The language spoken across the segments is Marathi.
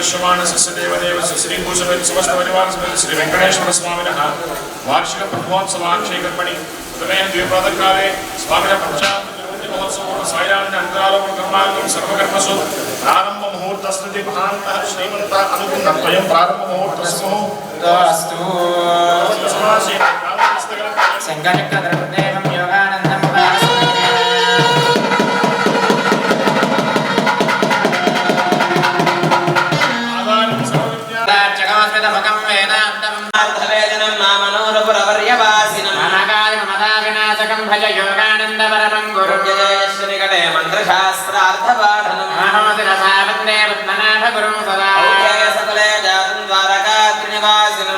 विश्वमानस्य देवदेवस्य श्रीभूषमेत समस्त परिवारसमेत श्री वेंकटेश्वर स्वामिनः वार्षिक ब्रह्मोत्सवाक्षयकर्मणि प्रथमे द्विपादकाले स्वामिनः पंचामृत महोत्सव सायान्य अंतरालोकं कर्मार्गं सर्वकर्मसु प्रारंभ मुहूर्तस्मृति महान्तः श्रीमन्तः अनुगुणद्वयं प्रारंभ मुहूर्तस्मो अस्तु संगचक्रधरदेवं योगानन्दं जगमस्मितमकं वेदान्तं अर्थवेदनं मामनोरपुरवर्यवासिनं अनागायमदाविनाशकं भज योगानन्दपरमं गुरुं जयश्रीनिकटे मन्त्रशास्त्रार्थपाठनं अहमतिरसा वन्दे पद्मनाभगुरुं सदा सकले जातं द्वारकात्रिनिवासिनं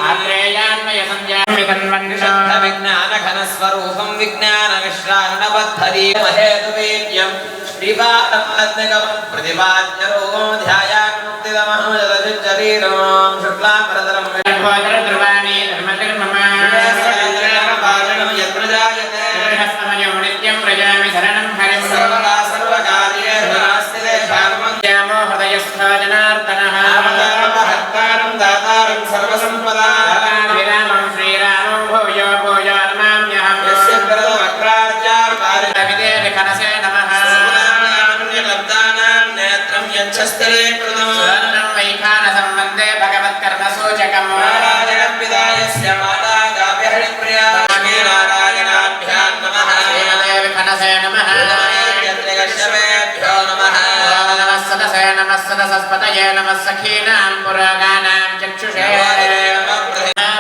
विज्ञानघनस्वरूपं विज्ञानविश्राणबद्धरी महेतुवेद्यं श्रीपादमात्मकं प्रतिपाद्यरूपं ध्यायामि मुक्तिदमहं जलशरीरं शुक्लाम्बरधरं ध्रुवाणि धर्मजन्मं यत्र जायते हस्तमयो नित्यं व्रजामि शरणं हरिं सर्वदा सर्वकार्येषु नास्ति देशामो हृदयस्थ जनार्दनः महत्तारं दातारं सर्वसम्पदा वैखानसंबन्धे भगवत्कर्मसूचकम् नारायणपितायस्य माता गाभ्यहरिप्रिया नारायणाभ्यां नमः श्रीमते विखनसे नमः यज्ञकश्यपेभ्यो नमः नमः सदसे नमः सदसस्पतये नमः सखीनां पुरागानां चक्षुषे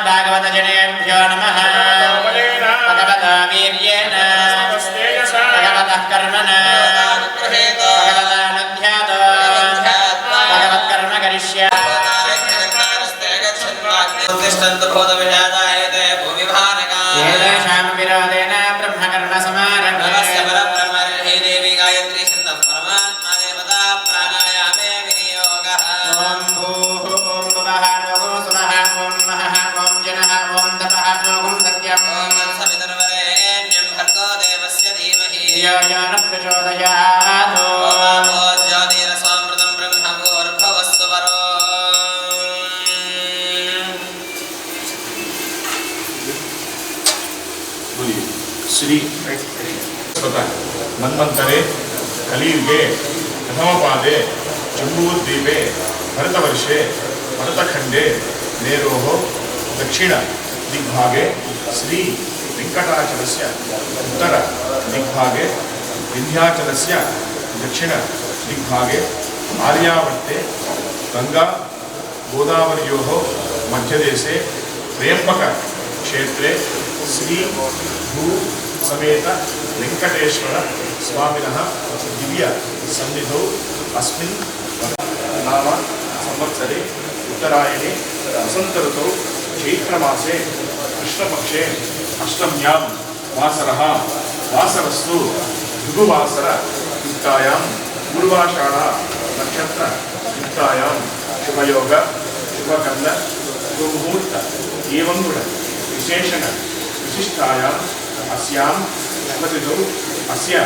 भागवतजनेभ्यो नमः भगवता वीर्येण भगवतः कर्मणा विरोधेन ब्रह्मकर्म समारभ्य परब्रह्मर्षि देवी गायत्री छन्दः परमात्मा देवता प्राणायामे विनियोगः ॐ भूः ॐ भुवः ॐ सुवः ॐ महः ॐ जनः ॐ तपः ॐ सत्यम् ॐ सवितुर्वरेण्यं भर्गो देवस्य धीमहि धियो यो नः प्रचोदयात् ॐ ज्योतिरसोऽमृतं ब्रह्मभूर्भुवस्सु वरो श्री मन्वन्तरे कलियुगे प्रथमपादे जम्बूद्वीपे भरतवर्षे भरतखण्डे मेरोः दक्षिणदिग्भागे श्री वेङ्कटाचलस्य उत्तरदिग्भागे विन्ध्याचलस्य दक्षिणदिग्भागे आर्यावर्ते गंगा गोदावर्योः मध्यदेशे त्र्यम्बकक्षेत्रे श्री भू समेत वेंकटेश्वर स्वामिनः दिव्य सन्निधौ अस्मिन् नाम संवत्सरे उत्तरायणे वसंत ऋतौ चैत्रमासे कृष्णपक्षे अष्टम्यां वासरः वासरस्तु भृगुवासरयुक्तायां पूर्वाषाढा नक्षत्र युक्तायां शुभयोग शुभगन्ध शुभमुहूर्त एवं विशेषण विशिष्टायां अस्यां शुभतिथौ अस्य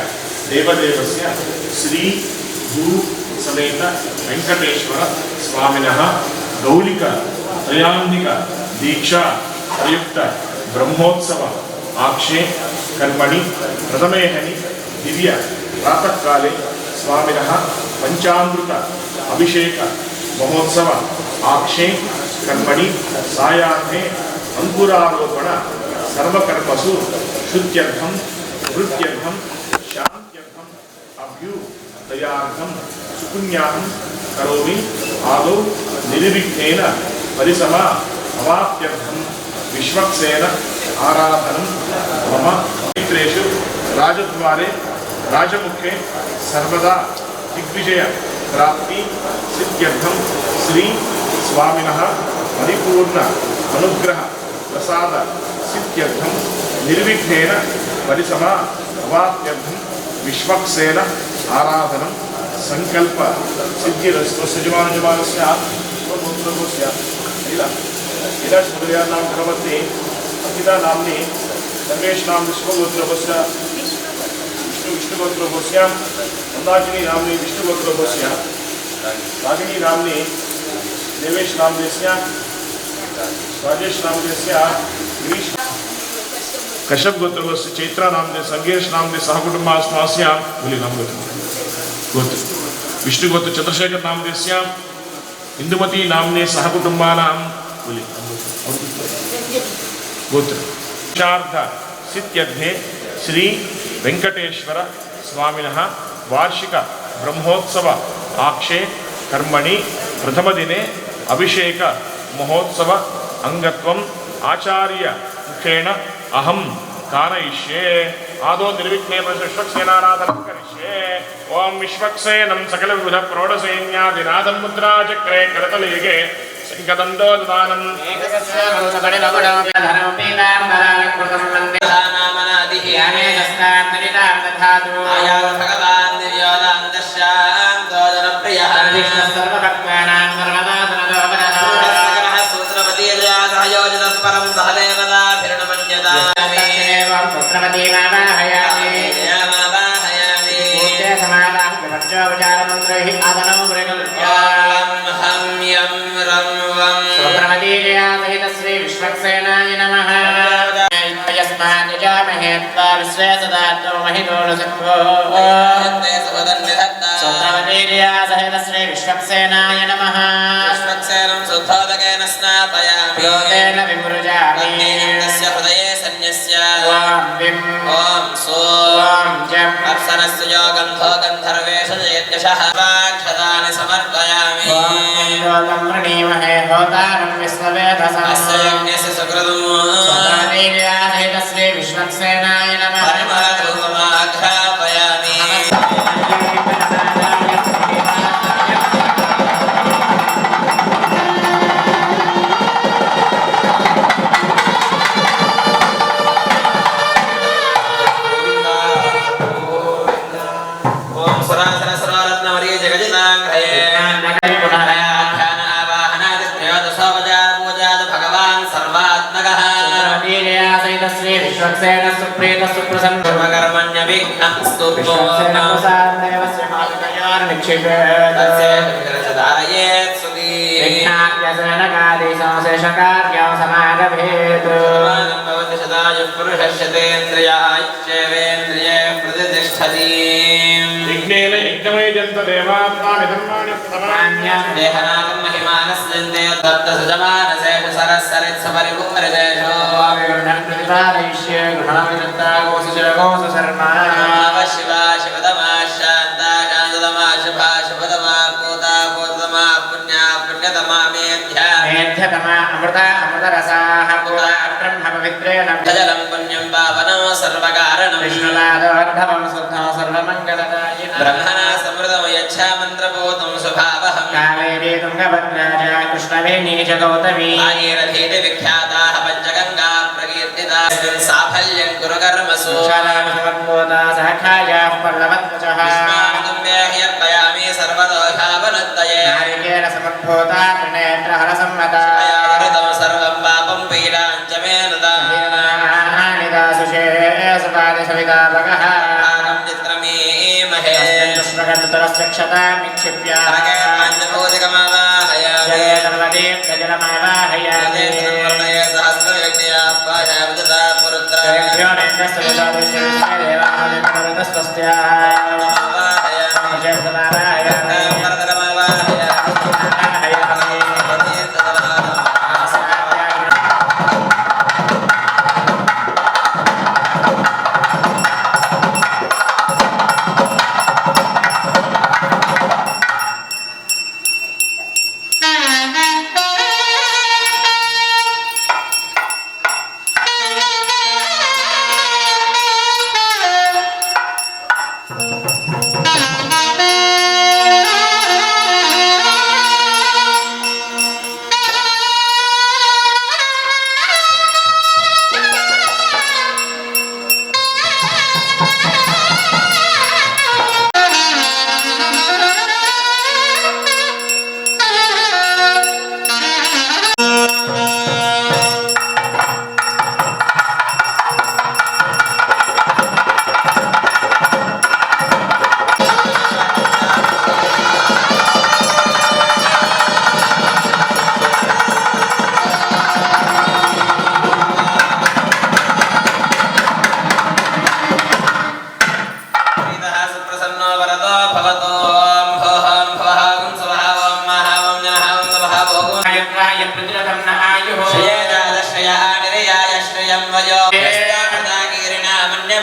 देवदेवस्य श्री भू समेत वेंकटेश्वर स्वामिनः गौलिक त्रयान्निक दीक्षा प्रयुक्त ब्रह्मोत्सव आक्षे कर्मणि प्रथमेहनि दिव्य प्रातःकाले स्वामिनः पंचामृत अभिषेक महोत्सव आक्षे कर्मणि सायाह्ने अंकुरारोपण सर्वकर्मसु शुद्ध्यर्थं वृद्ध्यर्थं शान्त्यर्थं अभ्युदयार्थं सुपुण्याहं करोमि आदौ निर्विघ्नेन परिसमा अवाप्त्यर्थं विश्वक्सेन आराधनं मम मित्रेषु राजद्वारे राजमुखे सर्वदा दिग्विजय प्राप्ति सिद्ध्यर्थं श्री स्वामिनः परिपूर्ण अनुग्रह प्रसाद सिद्ध्यर्थं निर्विघ्नेन परिसमा अवाप्त्यर्थं विश्वक्सेन आराधनं संकल्प सिद्धिरस्तु सजमानजमानस्य पुत्रस्य इला नाम भगवती अखिला नाम्नि सर्वेषां विश्वगोत्रस्य विष्णुगोत्रस्य मंदाकिनी नाम्नि विष्णुगोत्रस्य रागिनी नाम्नि देवेश नामदेस्य राजेश नामदेस्य गिरीश कश्यप गोत्रस्य चैत्रा नामदे संगेश नामदे सहकुटुंब अस्मास्यां बोली नाम गोत्र विष्णु गोत्र चंद्रशेखर नामदेस्य इंदुमती नामने सहकुटुंबानां बोली गोत्र शार्थ सिद्ध्यग्ने श्री वेंकटेश्वर स्वामिनः वार्षिक ब्रह्मोत्सव आक्षे कर्मणि प्रथम दिने अभिषेक महोत्सव अंगत्वम् आचार्य मुखेन अहं कारयिष्ये आदौ निर्विघ्नेन विश्वक्सेनाराधनं करिष्ये ओम विश्वक्सेनं सकलविध प्रौढसैन्यादिनादं मुद्राचक्रे करतलयुगे संकदन्तो ददानम् एकस्य वंशपरिणगुणोऽपि धनोऽपि नामरालकृतं वन्दे नामनादिः याने दस्तान्तरितां दधातु आयाव भगवान् दिव्योदान्तश्यान्तो जनप्रियः सर्वभक्तानां सर्वदा धनदोपनः सकलः सूत्रपतिर्या सहयोजितः परं सहदेवताभिर्नमन्यता एवं सूत्रपतिमावाहयामि पूज्य समादाः विभज्योपचारमन्त्रैः आदनं सूत्रपतिजया श्री विश्वक्सेनाय नमः यस्मात् यजामहे त्वा विश्वे सदातो महितोषसत्वो सूत्रपतिजया श्री विश्वक्सेनाय नमः विश्वक्सेनं शुद्धोदकेन स्नापयामि प्रोतेन विमृजामि तस्य हृदये सन्न्यस्य ॐ विं ॐ सों जं अप्सरस्य यो गन्धो गन्धर्वेश जयत्यशः वाक्षदानि समर्पयामि ॐ योगं प्रणीमहे होतारं विश्ववेधसः अस्य यज्ञस्य सुकृतम् सूत्रपतिजया श्री विश्वक्सेनाय नमः परिमलधूपमाघ्रापयामि श्री विश्वक्सेन सुप्रीत सुप्रसन्न कर्मण्य विघ्नस्तु विश्वक्सेनदेवस्य मातृकयार निक्षिपेत् तस्य विग्रहधारयेत् सुधी विघ्नाद्यसेनकादिशेषकार्यं समारभेत् समानं भवति सदायुः पुरुषस्य तेन्द्रियायश्चैवेन्द्रिये प्रतिष्ठति विघ्नेन यज्ञमयजन्त देवात्मानि धर्माणि प्रमाण्यं देहनागं महिमानस्यन्ते तप्तसुजमानशेष सरस्सरित्स परिपुंरशेषो प्रतिपादयिष्ये गृहामिदत्ता गोसुजलगोसशर्मा शिवा शिवतमा शान्ता शान्ततमा शुभा शुभतमा पूता पूततमा पुण्या पुण्यतमा मेध्या मेध्यतमा अमृता अमृतरसाः पूता ब्रह्म पवित्रेण जलं पुण्यं पावनं सर्वकारणं विष्णुनादोर्धवं शुद्धं सर्वमङ्गलदायिनं ब्रह्मणा समृतं यच्छा मन्त्रपूतं स्वभावहं कावेरी तुङ्गभद्रा च कृष्णवेणी च गौतमी भागीरथीति विख्याताः पञ्चगङ्गा साफल्यं कुरु कर्मसु शालाभिसमर्पोता सहखायाः पल्लवत्वचः विष्मानुम्बेह्यर्पयामि सर्वदोषावनुत्तये नारिकेल समर्पोता त्रिनेत्रहरसम्मता हृतं सर्वं पापं पीडां च मे नुदानिदासुषे सुपादिसवितापकः भागं चित्रमीमहे पुष्पकन्तरस्य क्षतां निक्षिप्य पञ्चभूतिकमावाहयामि जले सर्वतीर्थजलमावाहयामि सहस्रव्यक्त्या पाशावजता पुरुत्रा तेभ्यो नैन्द्रस्तुजादृष्टविश्वे देवानामिन्द्रतस्तस्याः जयसमावाहयामि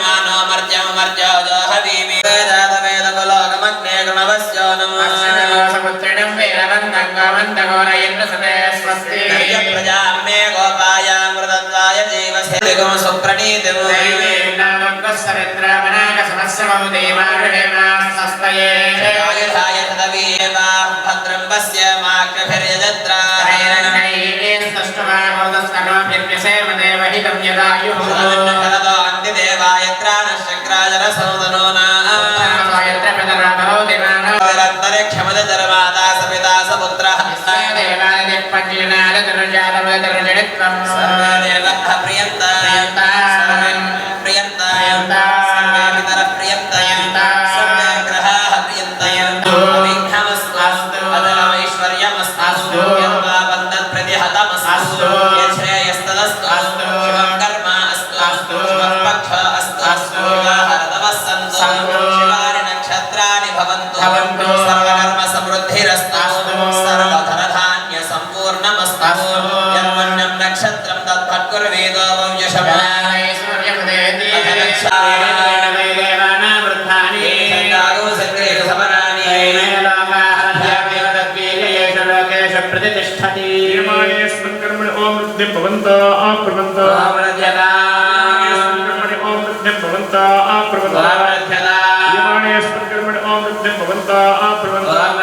मानो मर्त्यं मर्त्यो जोहवीमि वेदातवेदकुलोकमग्ने गुणवस्यो नमः समुद्रिणं वीरवन्दं गोवन्दगोरयन्न सते स्वस्ति प्रजां मे गोपाय मृदत्वाय जीवसे दिगं सुप्रणीतिं सरिद्रामनागसहस्रमं देवार्हेमास्तये आयुधाय तदवीयेवा भद्रं पश्य माक्रभिर्यजत्रा स्तष्टमागोदस्तनोभिर्यसेवदेवहितं यदायुः अन्तिदेवायत्रा नश्चक्राजरसौदनो नायत्रपदराभवदिमानोरन्तरिक्षमदजरमाता सपिता सपुत्रः देवादिपञ्जीनादरुजातमदरुजडित्वं सर्वदेवः प्रियन्ता प्रियन्ता सर्वेपितरः प्रियन्ता सर्वे ग्रहाः प्रियन्तयन्तु विघ्नमस्तु अदनमैश्वर्यमस्तु यद्वापन्तत्प्रतिहतमस्तु यच्छ्रेयस्तदस्तु शिवं कर्म अस्तु शिवः पक्ष अस्तु विवाहरतमः सन्तु शिवानि नक्षत्राणि भवन्तु सर्वकर्म समृद्धिरस्तु सर्वधनधान्य सम्पूर्णमस्तु यन्मन्यं नक्षत्रं तद्भट्कुर्वेदो वंशशमानैश्वर्यमुदेति प्रतिष्ठति यमानेऽस्मिन् कर्मणि ॐ वृद्धिं भवन्तः आप्रवन्तः कर्मणि ॐ वृद्धिं भवन्तः आप्रवन्तः यमानेऽस्मिन् कर्मणि ॐ वृद्धिं भवन्तः आप्रवन्तः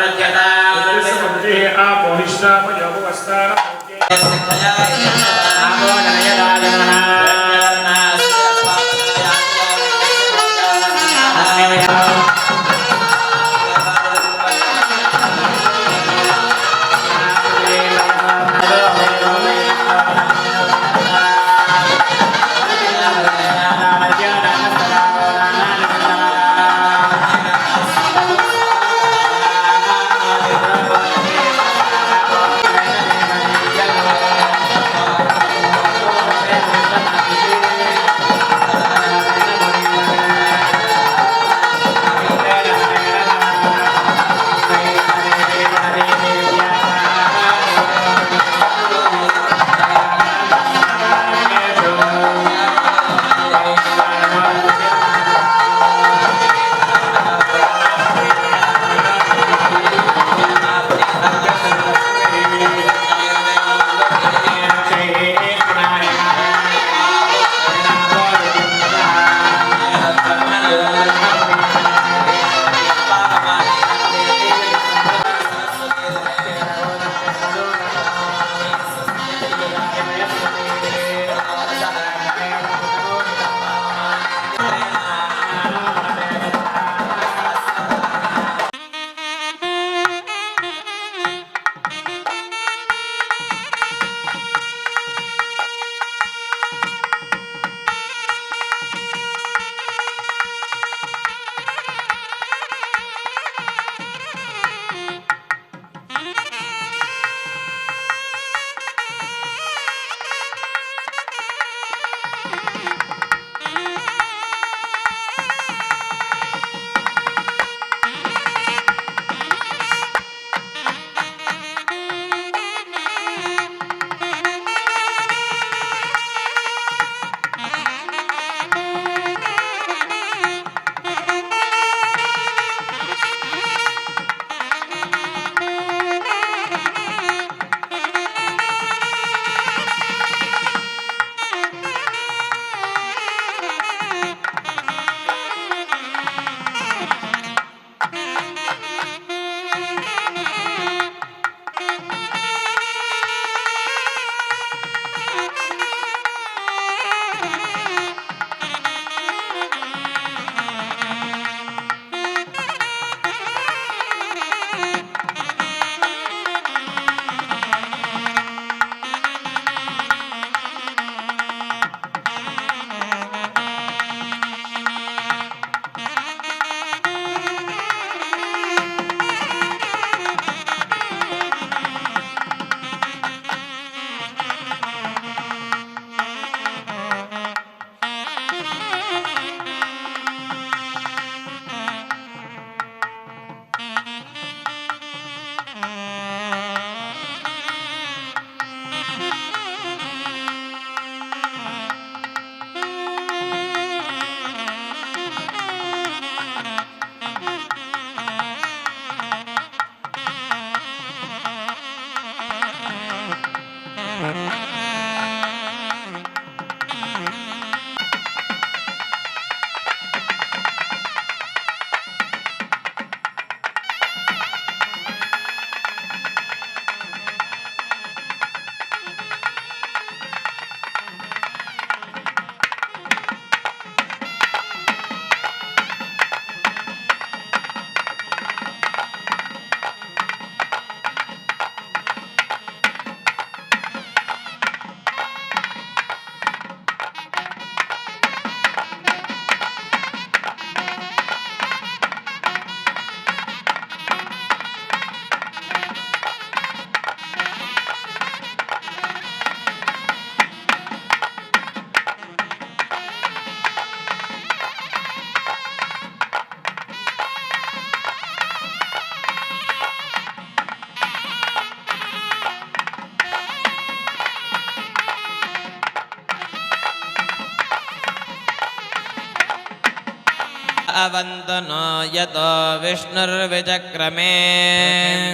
अवन्तु नो यतो विष्णुर्विचक्रमे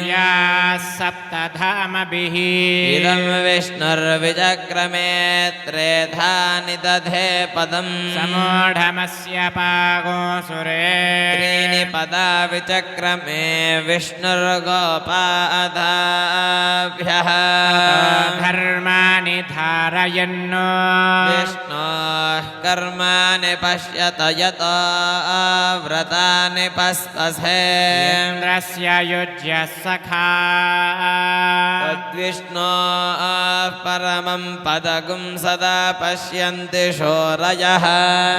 या सप्तधामभिः इदं विष्णुर्विचक्रमे त्रेधा निदधे पदम् समूढमस्य पागोऽसुरे त्रीणि पदा विचक्रमे विष्णुर्गोपादाभ्यः धर्माणि धारयन्नो विष्णोः कर्माणि पश्यत यतो व्रतानि पस्पसे इन्द्रस्य युज्य सखा तद्विष्णोः परमं पदगुं सदा पश्यन्ति शौरयः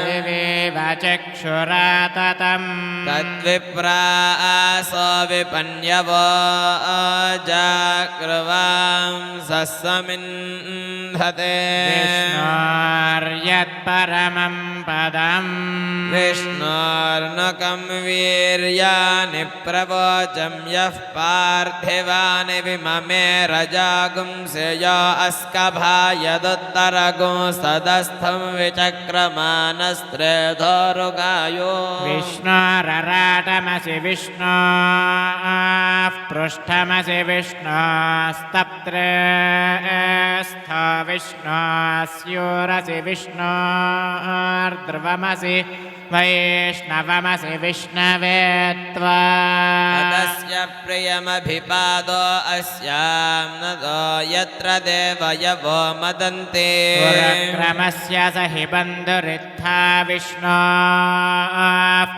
दिवेव चक्षुरा ततम् तद्विप्रासो विपन्यवो जाग्रवांसस्समिन्धते विष्णोर्यत्परमं पदम् विष्णोर्नुकं वीर्याणि प्रवोचं यः पार्थिवानि विममे रजागुंसे यो अस्कभायदुत्तरगुं सदस्थं विचक्रमानस्त्रेधोरुगायो विष्णोरराटमसि विष्णोः पृष्ठमसि विष्णोस्तप्त्रेस्थ विष्णोस्योरसि विष्णोर्ध्रुवमसि वैष्णवमसि विष्णवे त्वा तदस्य प्रियमभिपादो अस्यां नदो यत्र देवयवो मदन्ते पुरक्रमस्य स हि बन्धुरित्था विष्णोः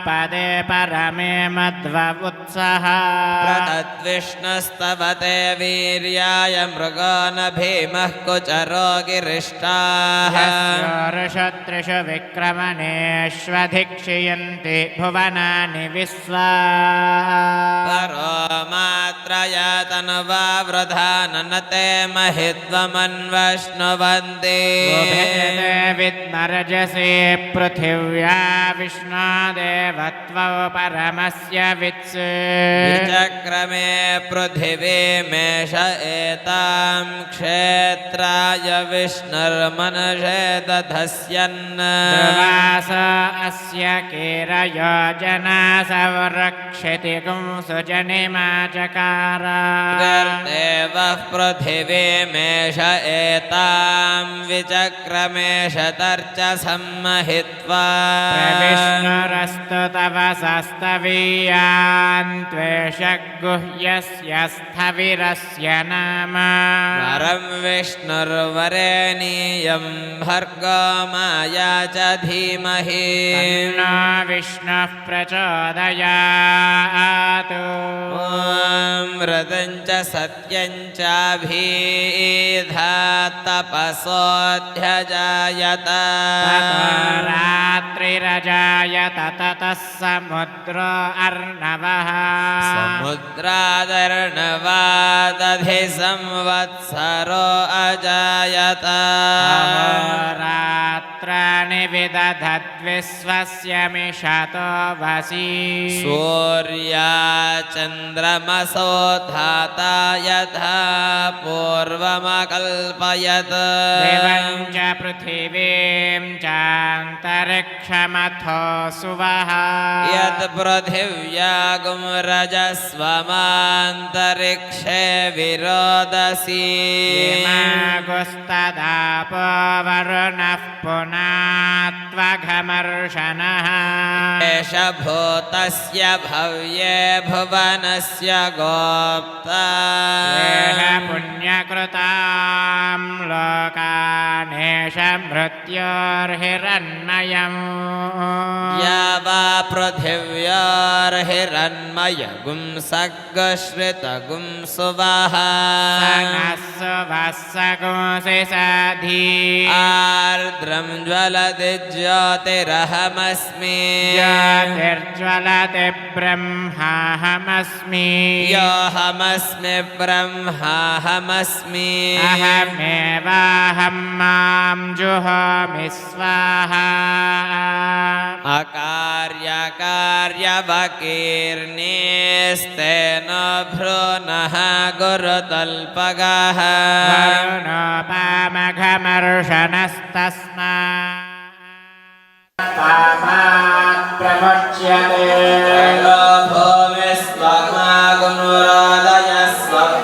पदे परमे मध्व उत्सः प्रतद्विष्णस्तवते वीर्याय मृगो न भीमः कुचरो गिरिष्टाः यस्योर्षत्रिषु विक्रमणेष्वधिक्षयन्ति भुवनानि विश्वा परो मात्रया तनुवा वृथा ननते महित्वमन्वश्नुवन्ति उभेदे विद्मरजसे पृथिव्या विष्णादेवत्वौ परमस्य वित्स् विचक्रमे पृथिवीमेष एतां क्षेत्राय विष्णुर्मनषे दधस्यन् ध्रुवास अस्य कीरयोजना संरक्षति गुंसुजनिमाचकार देवः पृथिवीमेष एतां विचक्रमेष तर्चसं महित्वा प्रविष्णुरस्तु तव सस्तवीयान् त्वेषगुह्यस्य स्थविरस्य नाम वरं विष्णुर्वरेणीयं भर्गो माया च धीमहि तन्नो विष्णुः प्रचोदयात् ॐ मृतं च सत्यं चाभिधा तपसोऽध्यजायत ततो रात्रिरजायत ततः समुद्रो अर्णवः समुद्रादर्णवादधि संवत्सरो अजायत अहोरात्राणि विदधद्विश्वस्य मिषतो वसि सूर्या चन्द्रमसो धाता यथा पूर्वमकल्पयत् दिवं च पृथिवीं चान्तरिक्षमथो सुवः यत् पृथिव्यागुं रजस्वमान्तरिक्षे विरोदसी इमागुस्तदापो वरुणः पुनात्वघमर्षणः एष भूतस्य भव्ये भुवनस्य गोप्ता येह पुण्यकृतां लोकानेष मृत्योर्हिरण्मयम् या वा पृथिव्योर्हिरण्मयगुं सग्श्रितगुं सुवः सगुंसि साधी आर्द्रं ज्वलति ज्योतिरहमस्मि ज्योतिर्ज्वलति ब्रह्माहमस्मि योऽहमस्मि ब्रह्माहमस्मि अहमेवाहं मां जुहोमि स्वाहा अकार्यकार्यवकीर्णेस्तेन भ्रूणः गुरुतल्पगः वरुणोपामघमर्षणस्तस्मात् पापात् प्रमुच्य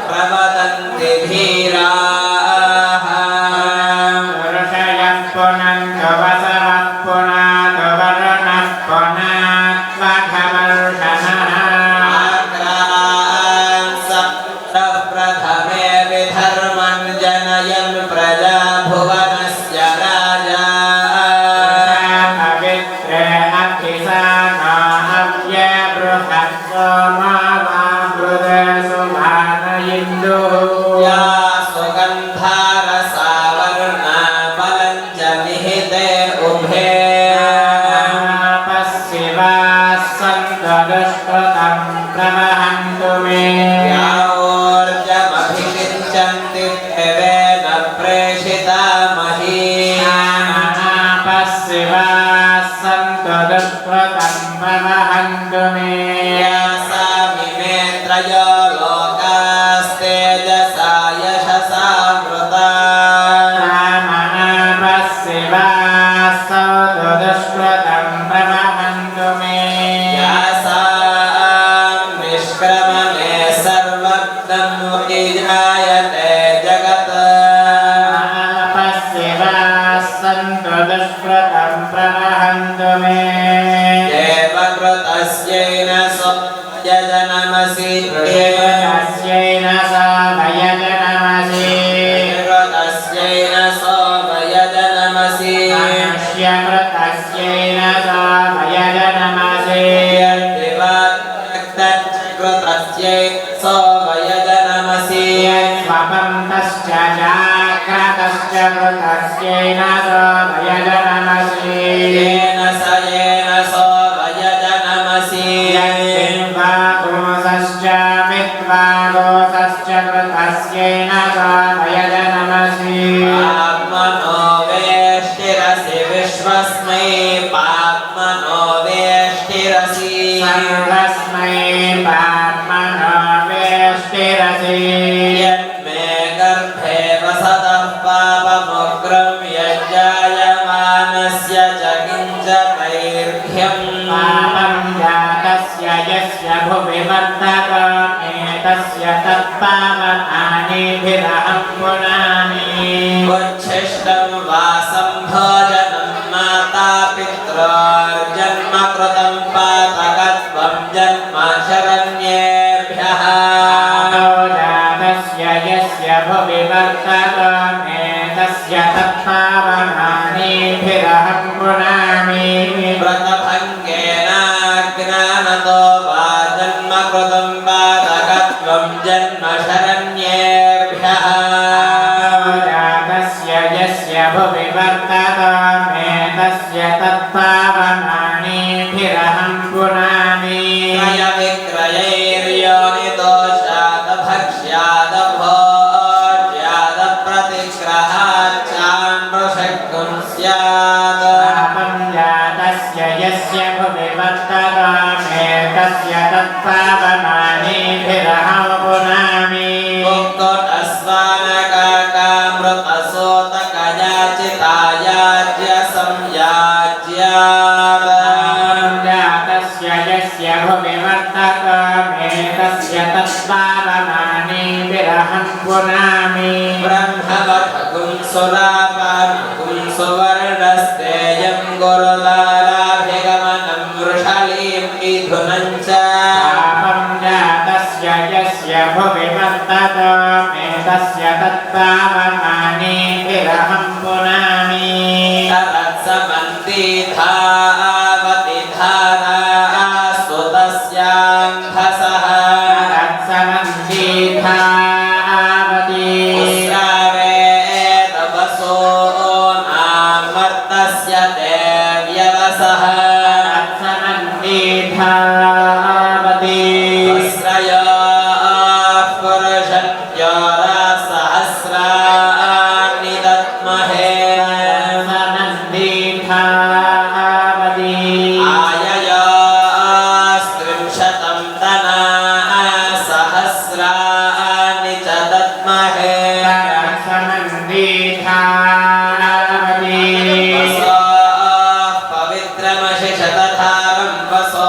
प्रवदन्ति धीराः ऋषयः पुनन्त वसवः पुनात् वरुणः पुनात्वघमर्षणः आग्रान् सप्तः प्रथमे विधर्मं जनयन् प्रजा भुवनस्य राजा पवित्रे अभिसानाहव्य बृहत् सोमावामृते सुभान इन्दुः या सुगन्धारसावर्णा बलं च निहिते उभे पश्चिवाः सन्तदुष्कृतं प्रवहन्तु मे या ऊर्जमभिषिञ्चन्ति देवेन प्रेषिता मही पश्चिवाः सन्तदुष्कृतं प्रवहन्तु मे या सा मिमे त्रयो लोकास्तेजसा यशसा मृता पश्चिवाः सन्तदुष्कृतं प्रवहन्तु मे या सा निष्क्रमणे सर्वज्ञं विजायते जगत् पश्चिवाः सन्तदुष्कृतं प्रवहन्तु मे देवकृतस्यैन यजनमसि देवतस्यैन साभयजनमसि कृतस्यैन सोमयजनमसि मनुष्यकृतस्यैन साभयजनमसि कृतस्यै सोमयजनमसि स्वपन्तश्च जाग्रतश्च कृतस्यैन साभयजनमसि येन स येन सोमयजनमसि यद्विद्वागोसश्च विद्वागोसश्च कृतस्यैन साभयजनमसि पाप्मनो वेष्टिरसि विश्वस्मै पाप्मनो वेष्टिरसि सर्वस्मै पाप्मनो वेष्टिरसि यन्मे गर्भे वसतः पापमुग्रं यज्जायमानस्य च किञ्चतैर्घ्यम् पापं जातस्य यस्य भुवि वर्धकमेतस्य तत्पावनानिभिरहं पुनामि उच्छिष्टं वासं भोजनं माता पित्रोर्जन्म कृतं पातकत्वं जन्म शरण्येभ्यः जातस्य यस्य भुवि वर्धकमेतस्य तत्पावनानिभिरहं पुनामि व्रतभङ्गेनाज्ञानतो वा जन्म कृतं पातकत्वं जन्म शरण्येभ्यः जातस्य यस्य भुवि वर्धकमेतस्य तत्पावनानिभिरहं पुनामि क्रयविक्रयैर्योनिदोषादभक्ष्यादप्रतिग्रहाच्चान्द्रशक्नुं स्यात् पापं जातस्य यस्य भुवि वर्धकमेतस्य तत्पावनानिभिरहं पुनामि जातस्य यस्य भुवि वर्धकमेतस्य तत्पावनानिभिरहं पुनामि ब्रह्मवधकुं सुरापानुकुं सुवर्णस्तेयं गुरुलालाभिगमनं वृषलीं मिथुनं च पापं जातस्य यस्य भुवि वर्धकमेतस्य तत्पावनानिभिरहं पुनामि तरत्समन्तीथावति धारा सुतस्यान्धसः तत्समन्तीथावति उस्रावे तपसो नामर्तस्य देव्यवसः तत्समन्तीथावति अस्रयाः पुरुषत्योरासहस्राणि दद्महे तत्समन्तीथावति आययास्त्रिंशतं तना सहस्राणि च दद्महे तत्समन्तीथावति वसो पवित्रमशिष तथा वसो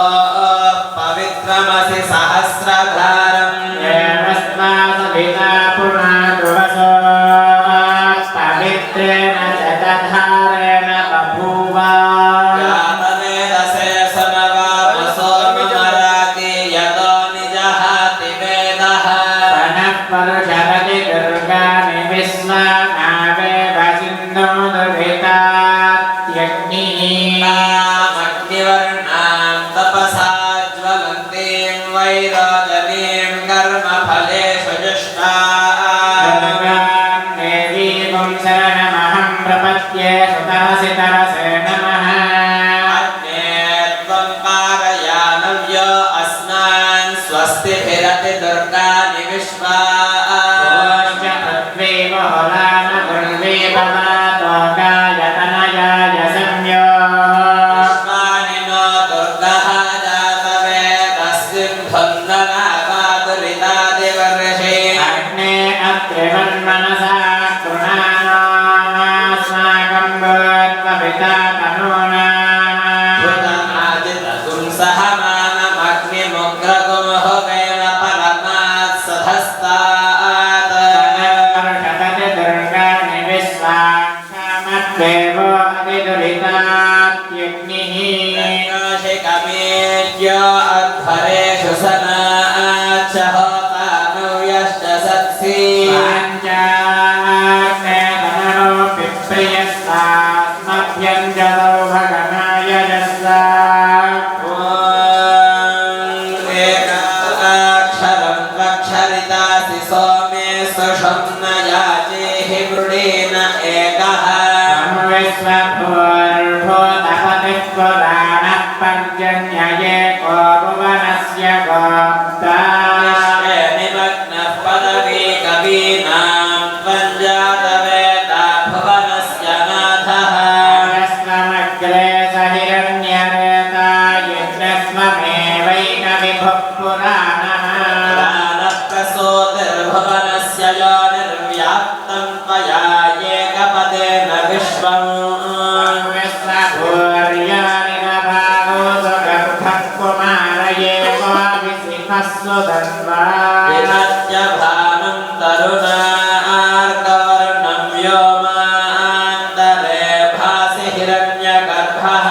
अग्निवर्णां तपसा ज्वलन्तीं वैरोचनीं कर्मफलेषु जुष्टां देवीं शरणमहं प्रपद्ये सुतरसि तरसे नमः अग्ने त्वं पारयानव्यो अस्मान् स्वस्तिभिरति दुर्गानि विश्वा पृथ्वी बहुलान गुर्वी पदातो गायतनयाय संयो विश्वानि नो दुर्गः जातवेदस्मिन् भन्दनापादुरितादिवर्षे अग्ने अत्रिवन्मनसा कृणानास्माकं गोत्वपिता तनूना भूतमादितगुं सह मानमग्निमुग्रगुंहुकेन परमात् सधस्तात् वर्षतति दुर्गाणि विश्वाक्षामद्देवो अतिदुरितात्यग्निः शिकमेज्य अध्वरेषु सनाच्च होतानुयश्च सत्सि पाञ्चाग्ने तनोऽपि प्रियस्तास्मभ्यञ्जलो भगनाय यस्सा एकाक्षरं त्वक्षरितासि सोमे सुषं न याचेहि मृडेन एकः विश्वभूर्भूतपतिः पुराणः पर्जन्ययेको भुवनस्य गोप्ता निमग्नः पदवी कवीनां त्वञ्जातवेदा भुवनस्य नाथः यस्त्वमग्रे सहिरण्यरेता यज्ञस्वमेवैकविभुः पुराणः प्रसूतिर्भुवनस्य यो निर्व्याप्तं त्वया एकपदेन विश्वम् विश्वभूर्यानि न भागो सुगर्भः कुमारयेको विसिखः सुधन्वा विनद्य भानुं तरुणार्कवर्णं व्योमान्तरे भासि हिरण्यगर्भः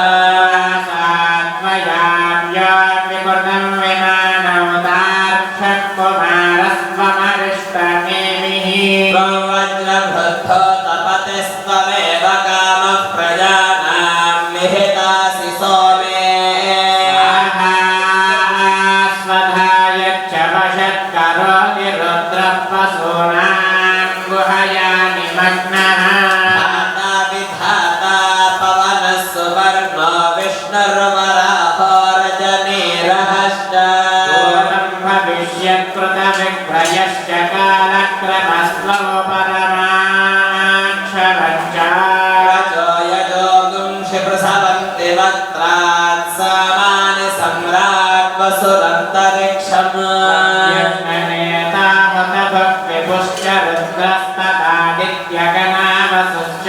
सात्वयाव्याविकृतं विमानौ दार्क्षकुमारस्त्वमरिष्टनेमिः त्वं वज्रभृद्धो तपतिस्त्वमेव कामः प्रजानां विहितासि सोमे स्वधायच्च वशत्करोति रुद्रः पशूनां गुहया निमग्नः धाता विधाता पवनः सुवर्णो विष्णुर्वराहोर्जनेरहश्च पूर्वं भविष्यत्कृतविक्रयश्च कालक्रमस्त्वपरमाक्षरञ्च रजो यजोगुं क्षिप्रसवन्ति वक्त्रात् सामानि सम्राट् वसुरन्तरिक्षम् यज्ञनेताहुतभक्तिपुश्च रुद्रस्तदादित्यगणावसुश्च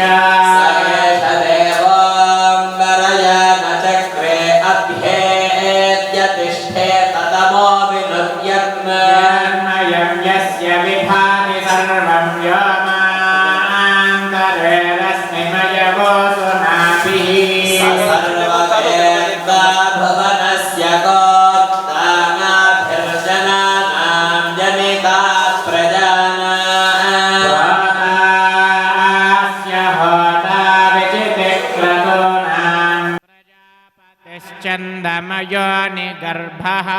सरेष देवोऽम्बरया न चक्रे अभ्येद्य तिष्ठे ततमो विनुद्यन् यन्मयं यस्य विभाति सर्वं व्योमान्तरे रश्मिमयवोऽसुनाभिः सर्ववेद्वा भुवनस्य गोप्तानाभिर्जनानां जनिता प्रजानां स्य होता विचितिक्रतूनां प्रजापतिश्चन्दमयो निगर्भः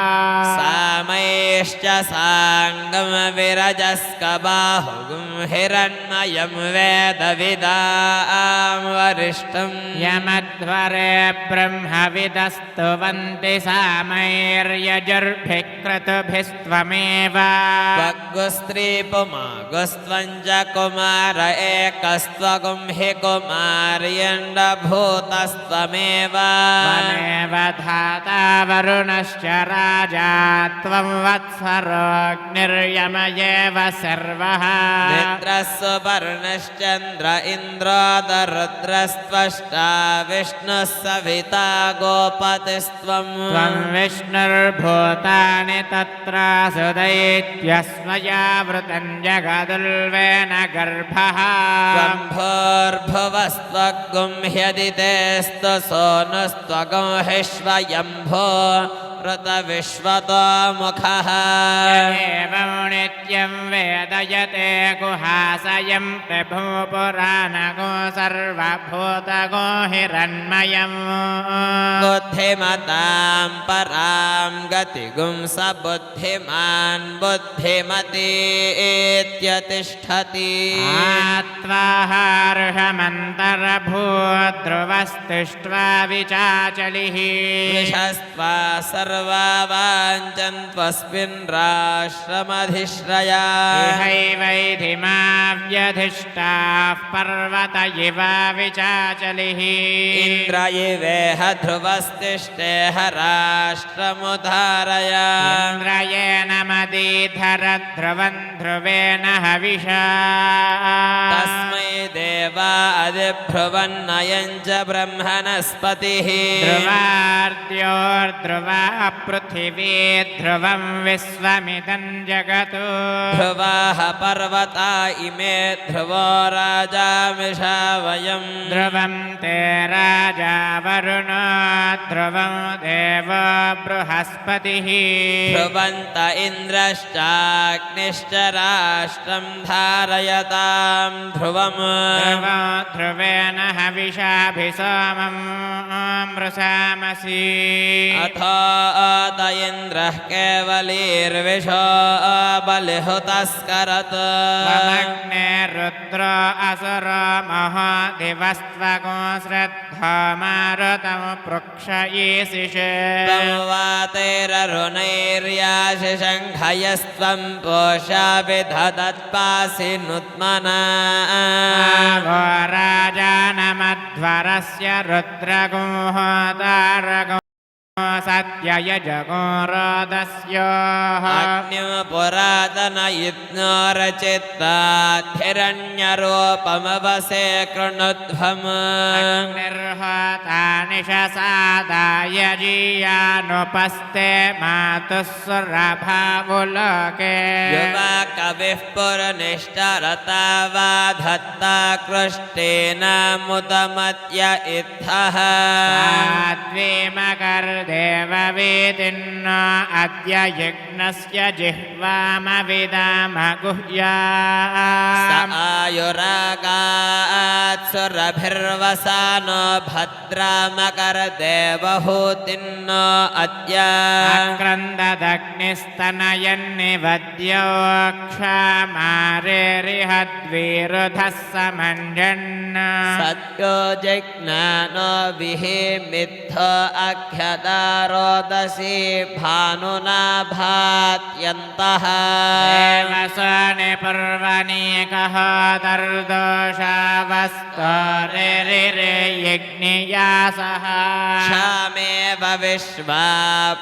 सामैश्च साङ्गं विरजस्कबाहुगुं हिरण्मयं वेदविदां वरिष्ठं यमध्वरे ब्रह्मविदस्तुवन्ति सामैर्यजुर्भिः क्रतुभिस्त्वमेव त्वग्गुस्त्रीपुमागुस्त्वं च कुमार एकस्त्वगुं हि कुमार्यण्डभूतस्त्वमेव त्वमेव धाता वरुणश्च राजा त्वं वत्सरोऽग्निर्यमयेव सर्वः नेत्रः सुपर्णश्चन्द्र इन्द्रोदरुद्रस्त्वष्टा विष्णुः सविता गोपतिस्त्वं त्वं विष्णुर्भूतानि तत्रासु दैत्यस्मयावृतं जगदुल्वेन गर्भः त्वं भूर्भुवस्त्वगुं ह्यदितेस्तु सोनुस्त्वगुं हि स्वयम्भो पृतविश्वतो मुखः एवं नित्यं वेदयते गुहासयं प्रभुपुराणगो सर्वभूतगो हिरण्मयम् बुद्धिमतां परां गतिगुं स बुद्धिमान् बुद्धिमतीत्यतिष्ठति आत्वाहार्हमन्तरभूद्ध्रुवस्तिष्ट्वा विचाचलिः विशस्त्वा सर्वा वाञ्छन्त्वस्मिन् राष्ट्रमधिश्रया इहैवैधिमाव्यधिष्ठाः पर्वत इव विचाचलिः इन्द्र इवेह ध्रुवस्तिष्ठेह राष्ट्रमुद्धारय इन्द्रयेण मदीधर ध्रुवं ध्रुवेण हविषा तस्मै देवा अधिभ्रुवन्नयं च ब्रह्मणस्पतिः ध्रुवार्द्योर्ध्रुवा पृथिवी ध्रुवं विश्वमिदं जगत् ध्रुवाः पर्वता इमे ध्रुवो राजामिषा वयम् ध्रुवं ते राजा वरुणो ध्रुवं देवो बृहस्पतिः ध्रुवन्त इन्द्रश्चाग्निश्च राष्ट्रं धारयतां ध्रुवम् ध्रुवो ध्रुवेण हविषाभिसोमं मृषामसि अथो त इन्द्रः केवलीर्विशो बलिहुतस्करत् त्वमग्ने रुद्रो असुरो महादिवस्त्वगो श्रद्धो मारुतं पृक्षयेशिषे वातैररुणैर्याशि शङ्खयस्त्वं पोषा विधदत्पासि नुत्मना आवो राजानमध्वरस्य रुद्रगोः तारगो सत्ययजगो रोदस्योः अग्निपुरातनयज्ञो रचित्ताधिरण्यरूपमवसे कृणुध्वम् निर्हतानिशसादाय जीयानुपस्ते मातुः सुरभावुलोके युवा कविः पुरनिष्ठरता वा धत्ता कृष्टेन मुदमत्य इत्थः देववेदिन्न अद्य यज्ञस्य जिह्वामविदामगुह्या स आयुरागात् सुरभिर्वसानो भद्रामकरदेवहूतिर्नो अद्य अक्रन्ददग्निस्तनयन्निवद्यो क्षमारेरिहद्विरुधः समञ्जन् सत्यो जिज्ञानो विहिमित्थ अख्यदारोदसी भानुना भात्यन्तः देवसने पर्वणीकः दर्दोषावस्तोरिरे यज्ञियासः क्षामेव विश्वा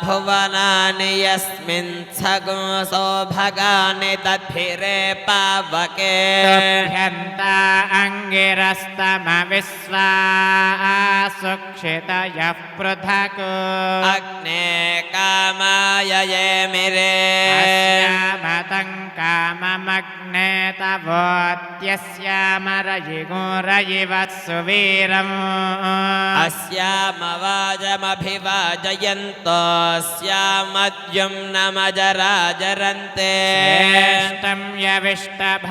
भुवनानि यस्मिन् सगुंसो भगानि दद्भिरे पावके ह्यन्ता अङ्गिरस्तमविश्वा सुक्षितयः पृथक् अग्ने कामाय ये मिरे अस्यामतं काममग्ने तवोत्यस्यामरयिगोरयिवत् सुवीरम् अस्यामवाजमभिवाजयन्तोऽस्यामद्युं नमजराजरन्ते श्रेष्ठं यविष्टभारताग्ने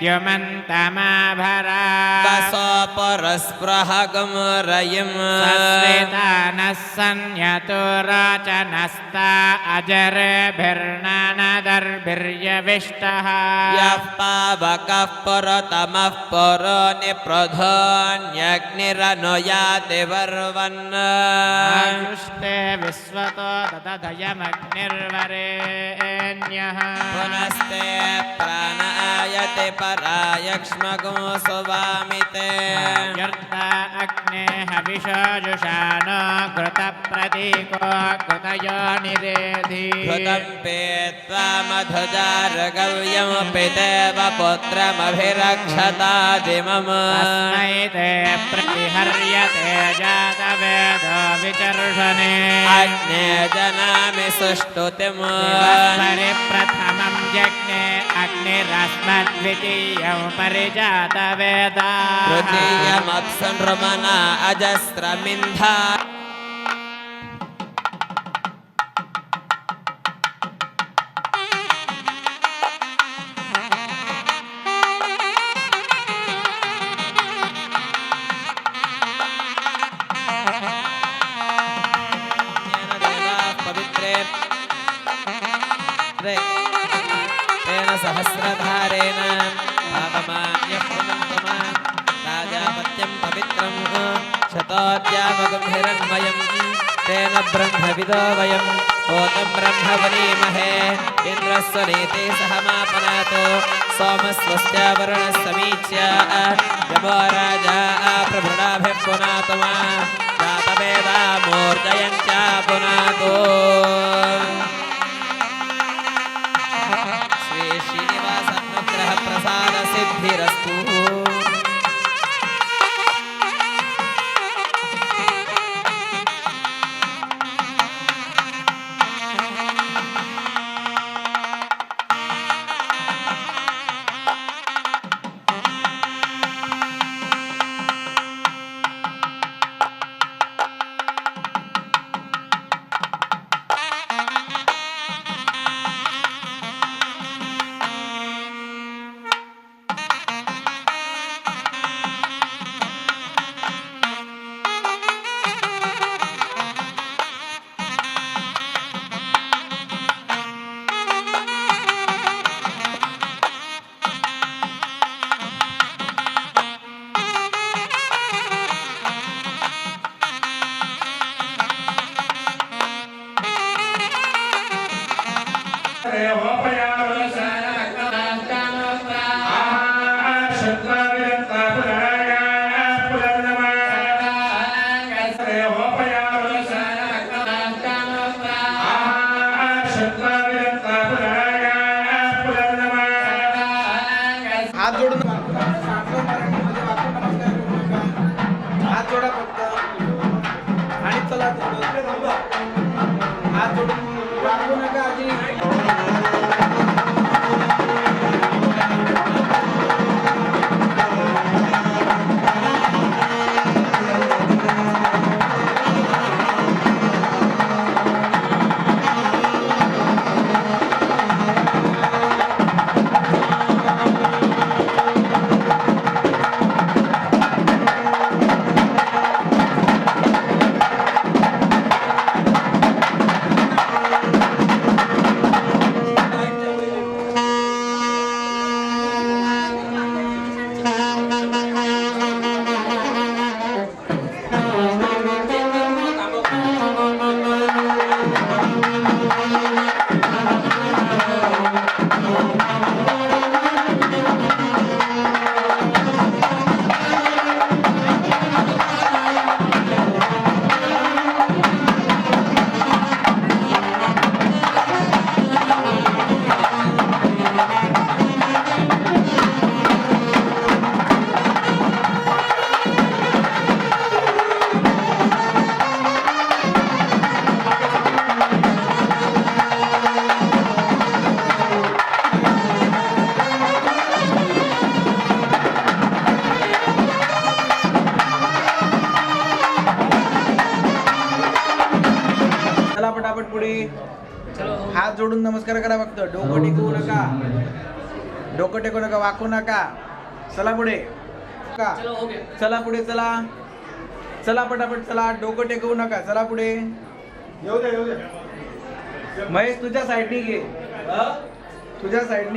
द्युमन्तमाभरा वसो परस्पृहगं रयिम् सस्वितानः सन्यतो राचनस्ता अजरभिर्नानदर्भिर्यविष्टः यः पावकः पुरतमः पुरो निप्रधोऽन्यग्निरनुयाति वर्वन् आयुष्टे विश्वतो तदधयमग्निर्वरेण्यः पुनस्ते प्राण आयते परायक्ष्मगो सुवामिते यर्ता अग्ने हविषजुषानो घृतप्रतीको घृतयो निरेधि घृतं पेत्वा मधुजारगव्यं पितेव पुत्रमभिरक्षतादिमम् तस्मै ते प्रतिहर्यते जातवेदो विचर्षणे अग्ने जनामि सुष्टुतिम् प्रथमं यज्ञे अग्निरस्मद्वितीयं परिजातवेदा तृतीयमप्सु नृमना अजस्रमिन्धा सहस्रधारेण पापमान्यः पुनन्तमान् राजापत्यं पवित्रं शतोद्यामगुंहिरण्मयम् तेन ब्रह्मविदो वयं होतं ब्रह्म वरीमहे इन्द्रस्य नीते सहमापनात् सोमस्वस्य वरुणः समीच्य यमो राजा प्रभृणाभिः पुनातु मा जातवेदा मूर्धयञ्च पुनातु श्री श्रीनिवासनुग्रह प्रसाद सिद्धिरस्तु हात जोडून हात जोडा फक्त आणि चला हात जोडून वाकू नका आजी पटापट पुढे हात जोडून नमस्कार करा फक्त डोकं टेकवू नका वाकू नका चला पुढे चला पुढे चला पटापट चला डोकं टेकवू नका चला पुढे महेश तुझ्या साईडनी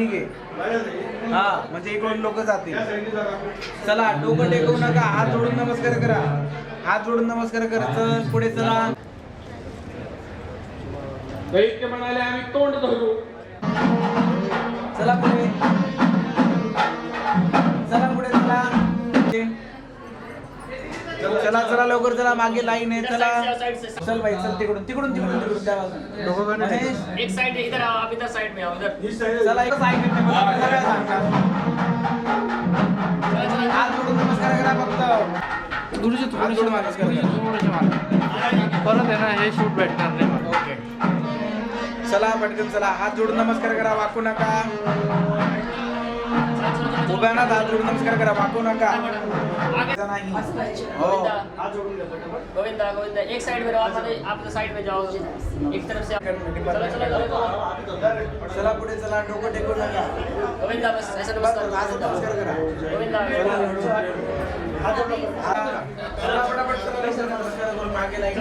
घे हा म्हणजे इकडून लोक जातील चला डोकं टेकवू नका हात जोडून नमस्कार करा चल पुढे चला दैत्य म्हणाले आम्ही तोंड धरू चला पुढे चला लवकर चला मागे लाईन आहे चला चल भाई चल तिकडून त्या बाजूला एक साइड इधर आओ आप इधर साइड में आओ इधर चला एक साईड हात जोडून नमस्कार करा फक्त गुरुजी थोडीशी नमस्कार परत आहे ना हे शूट भेटणार नाही ओके चला पटकन चला हात जोडून नमस्कार करा वाकू नका उभ्याना हात जोडून नमस्कार करा वाकू नका नाही हो गोविंदा गोविंदा एक साइड में रहो आप साइड में जाओ एक तरफ से चला पुढे चला डोकं टेकू नका गोविंदा बस ऐसा नमस्कार करा गोविंदा चला पटापट चला नमस्कार करून मागे लाईन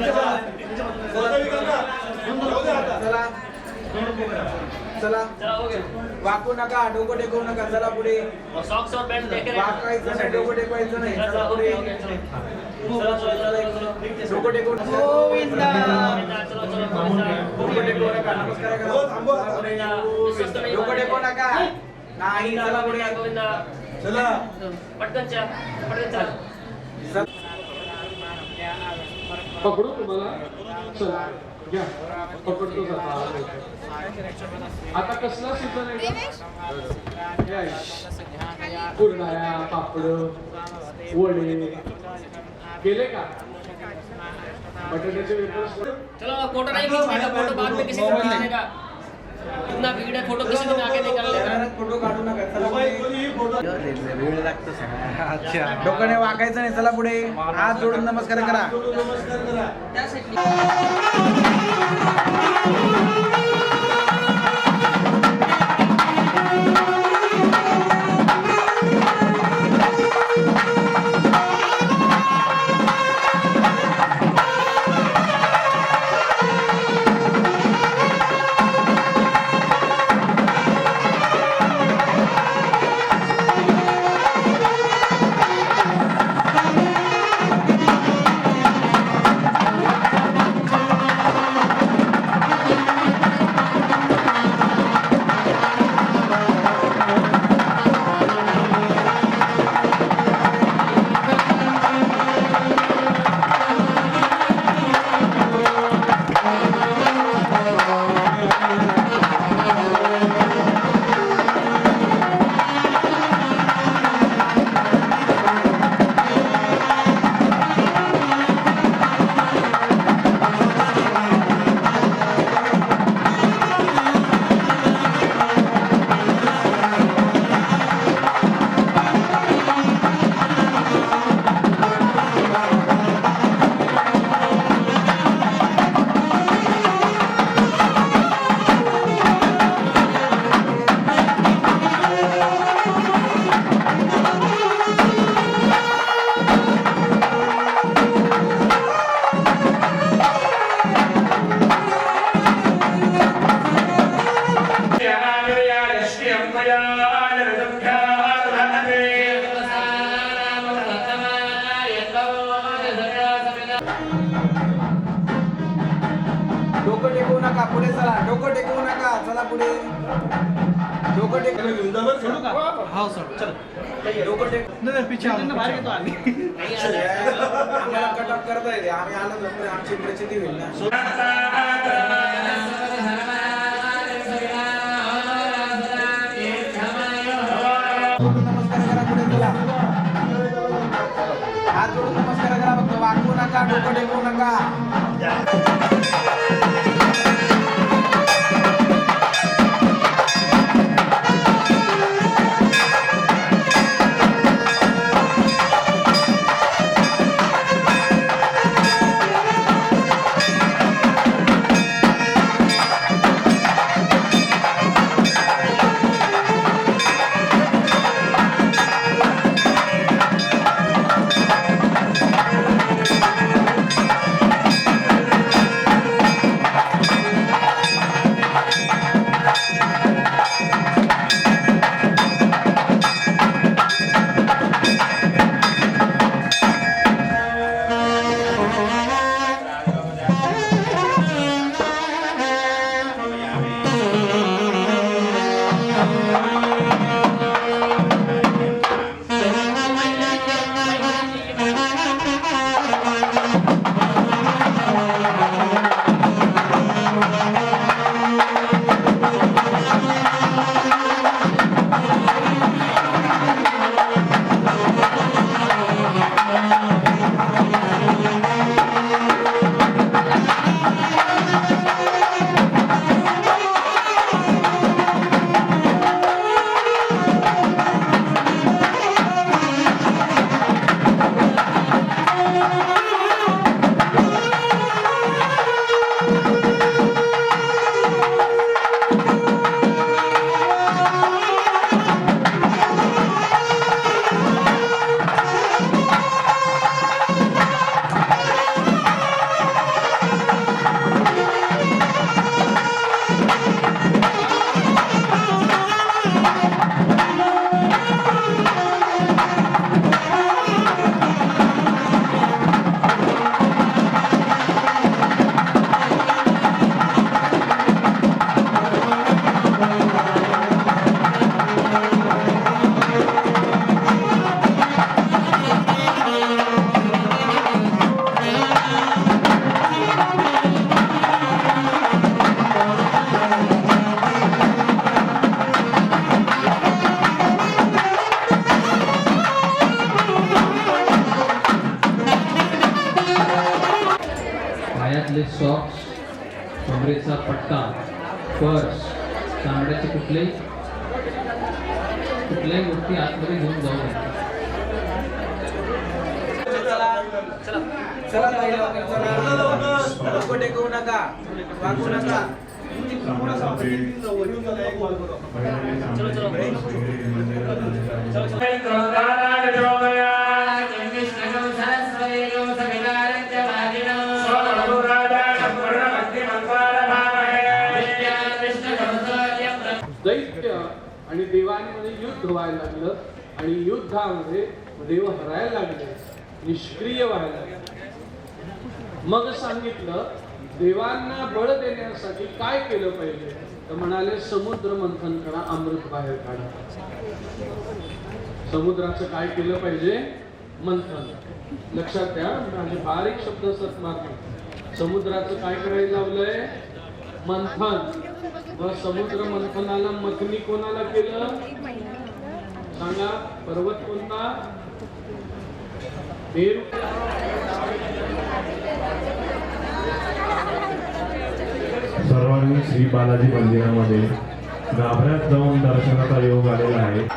चला चला चला हो गया वाकू नका डोकं टेकवू नका चला पुढे और सॉक्स और पैंट देख रहे हैं वाकायचं नाही डोकं टेकवायचं नाही चला चला हो पुढे गया चलो चला डोकं टेकवू नका गोविंदा चलो चलो गोविंदा डोकं टेकवू नका नमस्कार करा चला पुढे. डोकं टेकवू नका नाही चला पुढे गोविंदा चला पटकन चल पकडू तुम्हाला चला घ्या पकडतो जाता आता कसला सीझन आहे कुरणाया पापड वडे गेले का बटाट्याचे वेफर्स चलो फोटो नहीं खींचना फोटो बाद में किसी को निकालेगा इतना भीड़ है फोटो किसी दिन आगे निकाल लेगा फोटो काढू नका चला पुढे वेळ लागतो अच्छा डोकं नाही वाकायचं नाही चला पुढे हात जोडून नमस्कार करा डोकं टेकवू नका पुढे चला डोकं टेकवू नका चला पुढे डोकं टेक सोडू का हा सोड चल डोकं टेक नाही पिछे बाहेर येतो आम्ही आम्हाला कटअप करता येते आम्ही आलो तर आमची प्रचिती होईल ना नमस्कार करा पुढे चला हात जोडून नमस्कार करा फक्त वाकवू नका डोकं टेकवू नका पायातले सॉक्स, कमरेचा पट्टा, पर्स, चामड्याचे कुठल्याही गोष्टी आतमध्ये घेऊन जाऊ नये. चला ताई, लवकर चला. डोकं टेकवू नका, वाकू नका. दैत्य आणि देवांमध्ये युद्ध व्हायला लागलं आणि युद्धामध्ये देव हरायला लागले, निष्क्रिय व्हायला लागले. मग सांगितलं देवांना बळ देण्यासाठी काय केलं पाहिजे, तर म्हणाले समुद्र मंथन करा, अमृत बाहेर काढा. समुद्राचं काय केलं पाहिजे? मंथन. लक्षात द्या, म्हणजे बारीक शब्द सत्मार्ग. समुद्राचं काय करायला लावलंय? मंथन. व समुद्र मंथनाला मथनी कोणाला केलं सांगा? पर्वत कोणता? मेरू. सर्वांनी श्री बालाजी मंदिरामध्ये गाभऱ्यात जाऊन दर्शनाचा योग आलेला आहे.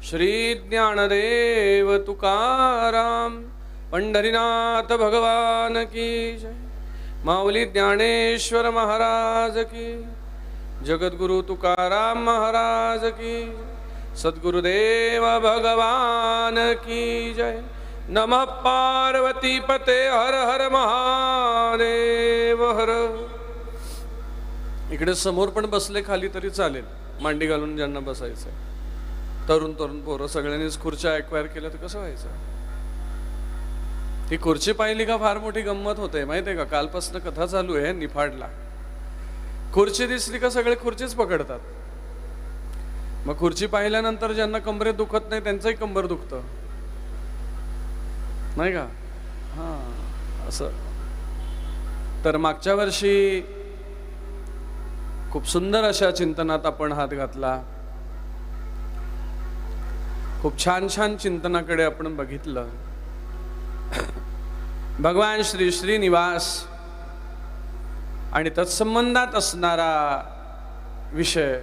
श्री ज्ञानदेव तुकाराम पंढरीनाथ भगवान की जय. माऊली ज्ञानेश्वर महाराज की, जगद्गुरु तुकाराम महाराज की, सद्गुरुदेव भगवान की जय. नमः पार्वती पते हर हर महादेव हर. इकडे समोर पण बसले खाली तरी चालेल, मांडी घालून ज्यांना बसायचं. तरुण तरुण पोरं सगळ्यांनीच खुर्च्या ॲक्वायर केल्या तर कसं व्हायचं? ती खुर्ची पाहिली का फार मोठी गंमत होते माहितीये का. कालपासून कथा चालू आहे निफाडला. खुर्ची दिसली का सगळे खुर्चीच पकडतात. मग खुर्ची पाहिल्यानंतर ज्यांना कंबरेत दुखत नाही त्यांचंही कंबर दुखतं नाही का. हा असं. तर मागच्या वर्षी खूप सुंदर अशा चिंतनात आपण हात घातला. खूप छान छान चिंतनाकडे आपण बघितलं. भगवान श्री श्रीनिवास आणि तत्संबंधात असणारा विषय.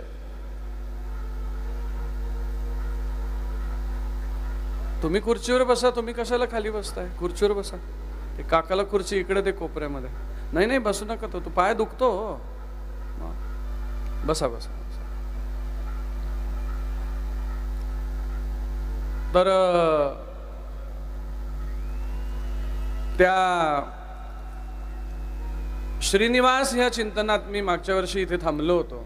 तुम्ही खुर्चीवर बसा. तुम्ही कशाला खाली बसताय. खुर्चीवर बसा. ते काकाला खुर्ची इकडे ते कोपऱ्यामध्ये. नाही नाही बसू नका. तो पाय दुखतो. बसा बसा. तर त्या श्रीनिवास ह्या चिंतनात मी मागच्या वर्षी इथे थांबलो होतो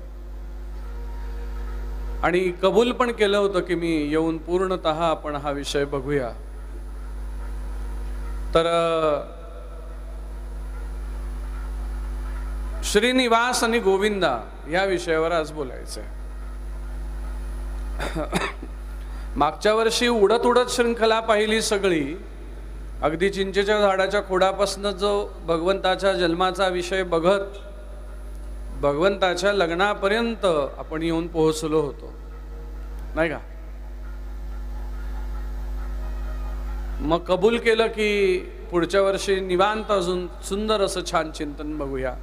आणि कबूल पण केलं होतं की मी येऊन पूर्णतः आपण हा विषय बघूया. तर श्रीनिवास आणि गोविंदा या विषयावर आज बोलायचंय. मागच्या वर्षी उडत उडत श्रृंखला पाहिली सगळी. अगदी चिंचेच्या झाडाच्या खोडापासून जो भगवंताच्या जन्माचा विषय बघत भगवंताच्या लग्नापर्यंत आपण येऊन पोहोचलो होतो नाही का. मग कबूल केलं की पुढच्या वर्षी निवांत अजून सुंदर असं छान चिंतन बघूया.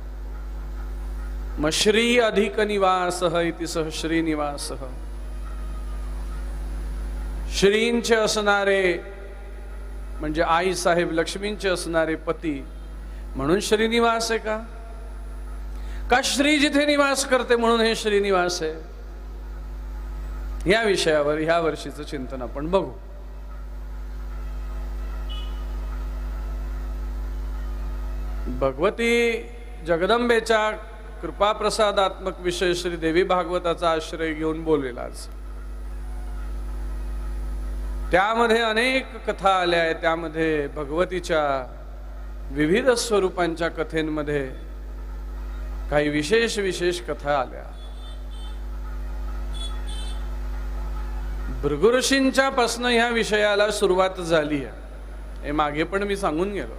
मग श्री अधिक निवासः इति सह श्रीनिवासः. श्रींचे असणारे म्हणजे आई साहेब लक्ष्मींचे असणारे पती म्हणून श्रीनिवास आहे का. का श्री जिथे निवास करते म्हणून हे श्रीनिवास आहे. या विषयावर ह्या वर्षीचं चिंतन आपण बघू. भगवती जगदंबेच्या कृपाप्रसादात्मक विषय श्री देवी भागवताचा आश्रय घेऊन बोलेल आज. त्यामध्ये अनेक कथा आल्या आहेत. त्यामध्ये भगवतीच्या विविध स्वरूपांच्या कथेंमध्ये काही विशेष विशेष कथा आल्या. भृगु ऋषींच्या पासून ह्या विषयाला सुरुवात झाली आहे. हे मागे पण मी सांगून गेलो.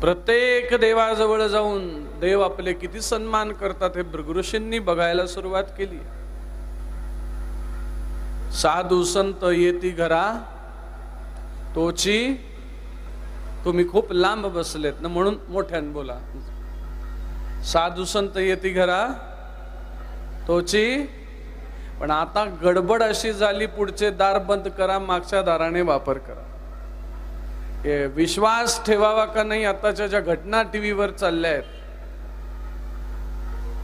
प्रत्येक देवाजवळ जाऊन देव आपले किती सन्मान करतात हे भृगु ऋषींनी बघायला सुरुवात केली. साधू संत येती घरा तोची. तुम्ही खूप लांब बसलेत ना म्हणून मोठ्याने बोला. साधू संत येती घरा तोची. पण आता गडबड अशी झाली पुढचे दार बंद करा मागच्या दाराने वापर करा. हे विश्वास ठेवावा का नाही आताच्या ज्या घटना टीव्हीवर चालल्या आहेत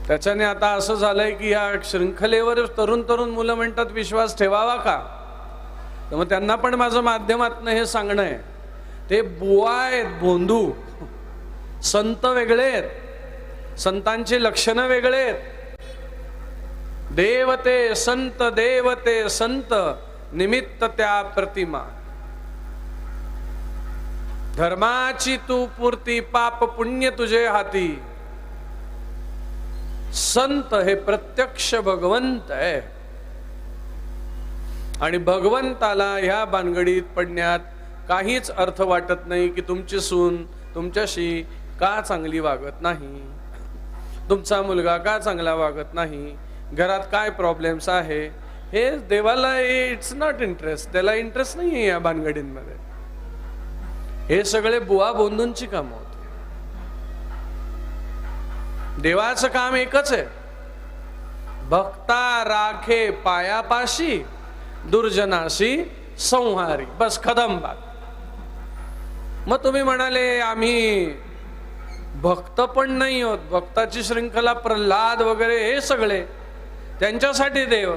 त्याच्याने आता असं झालंय की या शृंखलेवर तरुण तरुण मुलं म्हणतात विश्वास ठेवावा का. तर मग त्यांना पण माझं माध्यमातनं हे सांगणं आहे. ते बुवा आहेत भोंदू. संत वेगळे आहेत. संतांची लक्षणं वेगळे आहेत. देवते संत निमित्त त्या प्रतिमा. धर्माची तू पूर्ती पाप पुण्य तुझे हाती. संत हे प्रत्यक्ष भगवंत आहे आणि भगवंताला ह्या भानगडीत पडण्यात काहीच अर्थ वाटत नाही की तुमची सून तुमच्याशी का चांगली वागत नाही, तुमचा मुलगा का चांगला वागत नाही, घरात काय प्रॉब्लेम्स आहे. हे देवाला इट्स नॉट इंटरेस्ट. त्याला इंटरेस्ट नाही आहे या भानगडींमध्ये. हे सगळे बुवा बोंदूंची कामं होती. देवाचं काम एकच आहे. भक्ता राखे पायापाशी दुर्जनाशी संहारी. बस खदम बात. मग तुम्ही म्हणाले आम्ही भक्त पण नाही होत. भक्ताची श्रृंखला प्रल्हाद वगैरे हे सगळे त्यांच्यासाठी देव.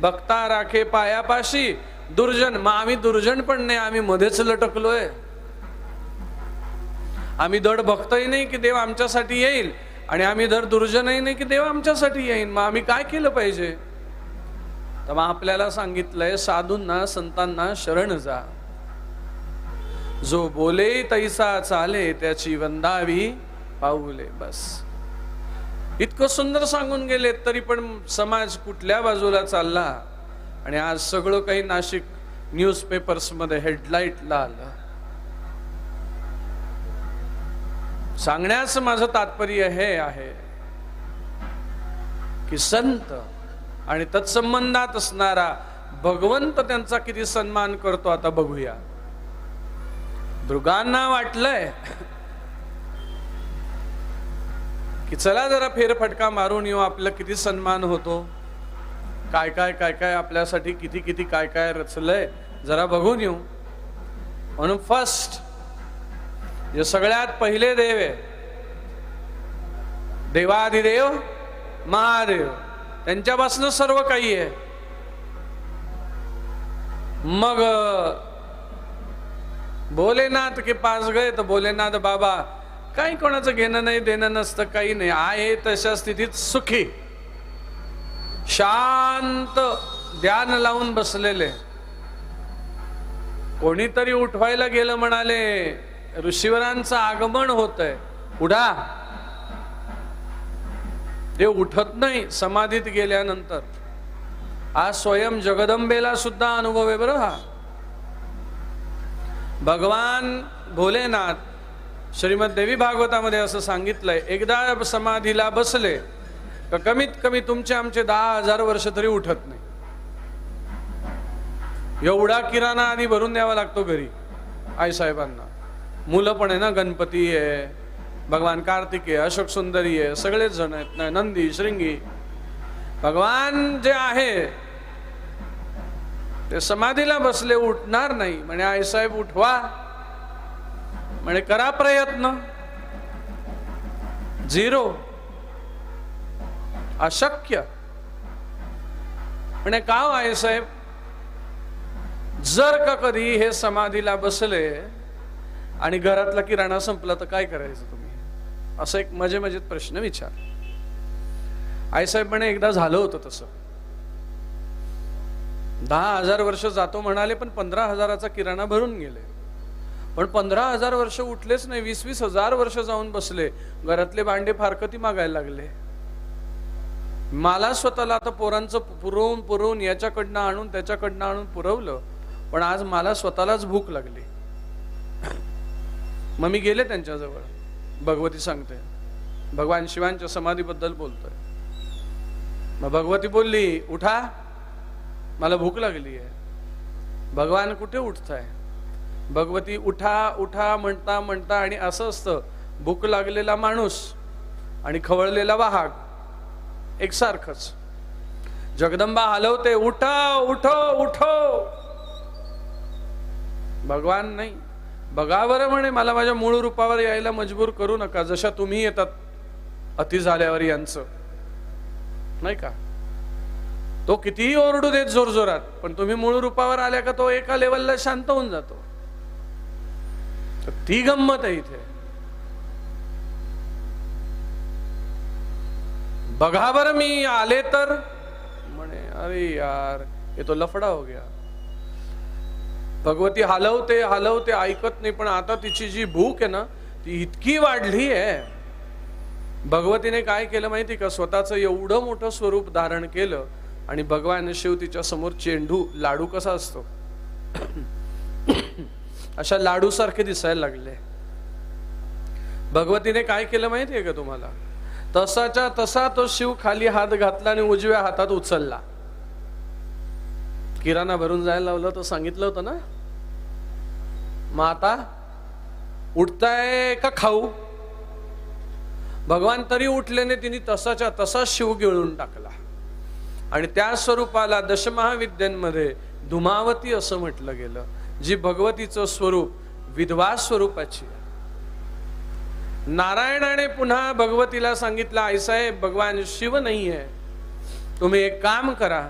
भक्ता राखे पायापाशी दुर्जन. मग आम्ही दुर्जन पण नाही. आम्ही मध्येच लटकलोय. आम्ही धड भक्तही नाही की देव आमच्यासाठी येईल आणि आम्ही धड दुर्जनही नाही की देव आमच्यासाठी येईल. मग आम्ही काय केलं पाहिजे. तर मग आपल्याला सांगितलंय साधूंना संतांना शरण जा. जो बोले तैसा चाले त्याची वंदावी पाऊले. बस इतकं सुंदर सांगून गेले, तरी पण समाज कुठल्या बाजूला चालला. आणि आज सगळं काही नाशिक न्यूजपेपर्स मध्ये हेडलाईटला आलं. सांगण्याचं माझं तात्पर्य हे आहे की संत आणि तत्संबंधात असणारा भगवंत त्यांचा किती सन्मान करतो आता बघूया. भृगांना वाटलंय की चला जरा फेरफटका मारून येऊ, आपला किती सन्मान होतो, काय काय काय काय आपल्यासाठी किती किती काय काय रचलंय, जरा बघून येऊ. म्हणून फर्स्ट जे सगळ्यात पहिले देव आहे, देवाधिदेव महादेव, त्यांच्यापासून सर्व काही आहे. मग भोलेनाथ के पास गए तर भोलेनाथ बाबा काही कोणाचं घेणं नाही देणं नसतं, काही नाही, आहे तशा स्थितीत सुखी शांत ध्यान लावून बसलेले. कोणीतरी उठवायला गेलं, म्हणाले ऋषीवरांचं आगमन होतंय, उठा. ते उठत नाही समाधीत गेल्यानंतर. आज स्वयं जगदंबेला सुद्धा अनुभव आहे बरं हा. भगवान भोलेनाथ श्रीमद देवी भागवतामध्ये असं सांगितलंय, एकदा समाधीला बसले का कमीत कमी तुमचे आमचे 10,000 वर्ष तरी उठत नाही. एवढा किराणा आधी भरून द्यावा लागतो घरी आईसाहेबांना. मुलं पण आहे ना, गणपती आहे, भगवान कार्तिक आहे, अशोक सुंदरी आहे, सगळेच जण आहेत ना, नंदी श्रृंगी. भगवान जे आहे ते समाधीला बसले, उठणार नाही. म्हणे आईसाहेब उठवा, म्हणे करा प्रयत्न, 0, अशक्य. म्हणे का आईसाहेब, जर का कधी हे समाधीला बसले आणि घरातला किराणा संपला तर काय करायचं तुम्ही? असं एक मजेत प्रश्न विचार. आईसाहेब म्हणे एकदा झालं होतं तसं. 10,000 वर्ष जातो म्हणाले, पण 15,000चा किराणा भरून गेले. पण 15,000 वर्ष उठलेच नाही, 20,000 वर्ष जाऊन बसले. घरातले भांडे फारकती मागायला लागले. मला स्वतःला आता पोरांचं पुरवून याच्याकडनं आणून त्याच्याकडनं आणून पुरवलं, पण आज मला स्वतःलाच भूक लागली. मग मी गेले त्यांच्याजवळ. भगवती सांगते, भगवान शिवांच्या समाधीबद्दल बोलतोय. मग भगवती बोलली, उठा, मला भूक लागली आहे. भगवान कुठे उठताय? भगवती उठा उठा म्हणता म्हणता, आणि असं असतं, भूक लागलेला माणूस आणि खवळलेला वाहक एकसारखंच. जगदंबा हलवते, उठा उठो उठो. भगवान नाही. बघा बरं म्हणे, मला माझ्या मूळ रूपावर यायला मजबूर करू नका, जशा तुम्ही येतात अति झाल्यावर यांचं, नाही का. तो कितीही ओरडू देत जोरजोरात, पण तुम्ही मूळ रूपावर आल्या का तो एका लेवलला शांत होऊन जातो. ती गंमत आहे इथे. बघा बरं मी आले तर, म्हणे अरे यार ये तो लफडा हो गया. भगवती हलवते हलवते, ऐकत नाही. पण आता तिची जी भूक आहे ना ती इतकी वाढली आहे. भगवतीने काय केलं माहिती का, स्वतःचं एवढं मोठं स्वरूप धारण केलं आणि भगवान शिव तिच्या समोर चेंडू, लाडू कसा असतो अशा लाडू सारखे दिसायला लागले. भगवतीने काय केलं माहितीये का तुम्हाला, तसाच्या तसा तो शिव खाली हात घातला आणि उजव्या हातात उचलला. किराणा भरून जायला लावलं तर सांगितलं होतं ना. मग आता उठताय का खाऊ? भगवान तरी उठले नाही, तिने तसाच्या तसा शिव गिळून टाकला. आणि त्या स्वरूपाला दशमहाविद्यांमध्ये धुमावती असं म्हटलं गेलं, जी भगवतीचं स्वरूप विधवा स्वरूपाची. नारायणाने पुन्हा भगवतीला सांगितलं, आईसाहेब भगवान शिव नाही आहे, तुम्ही एक काम करा,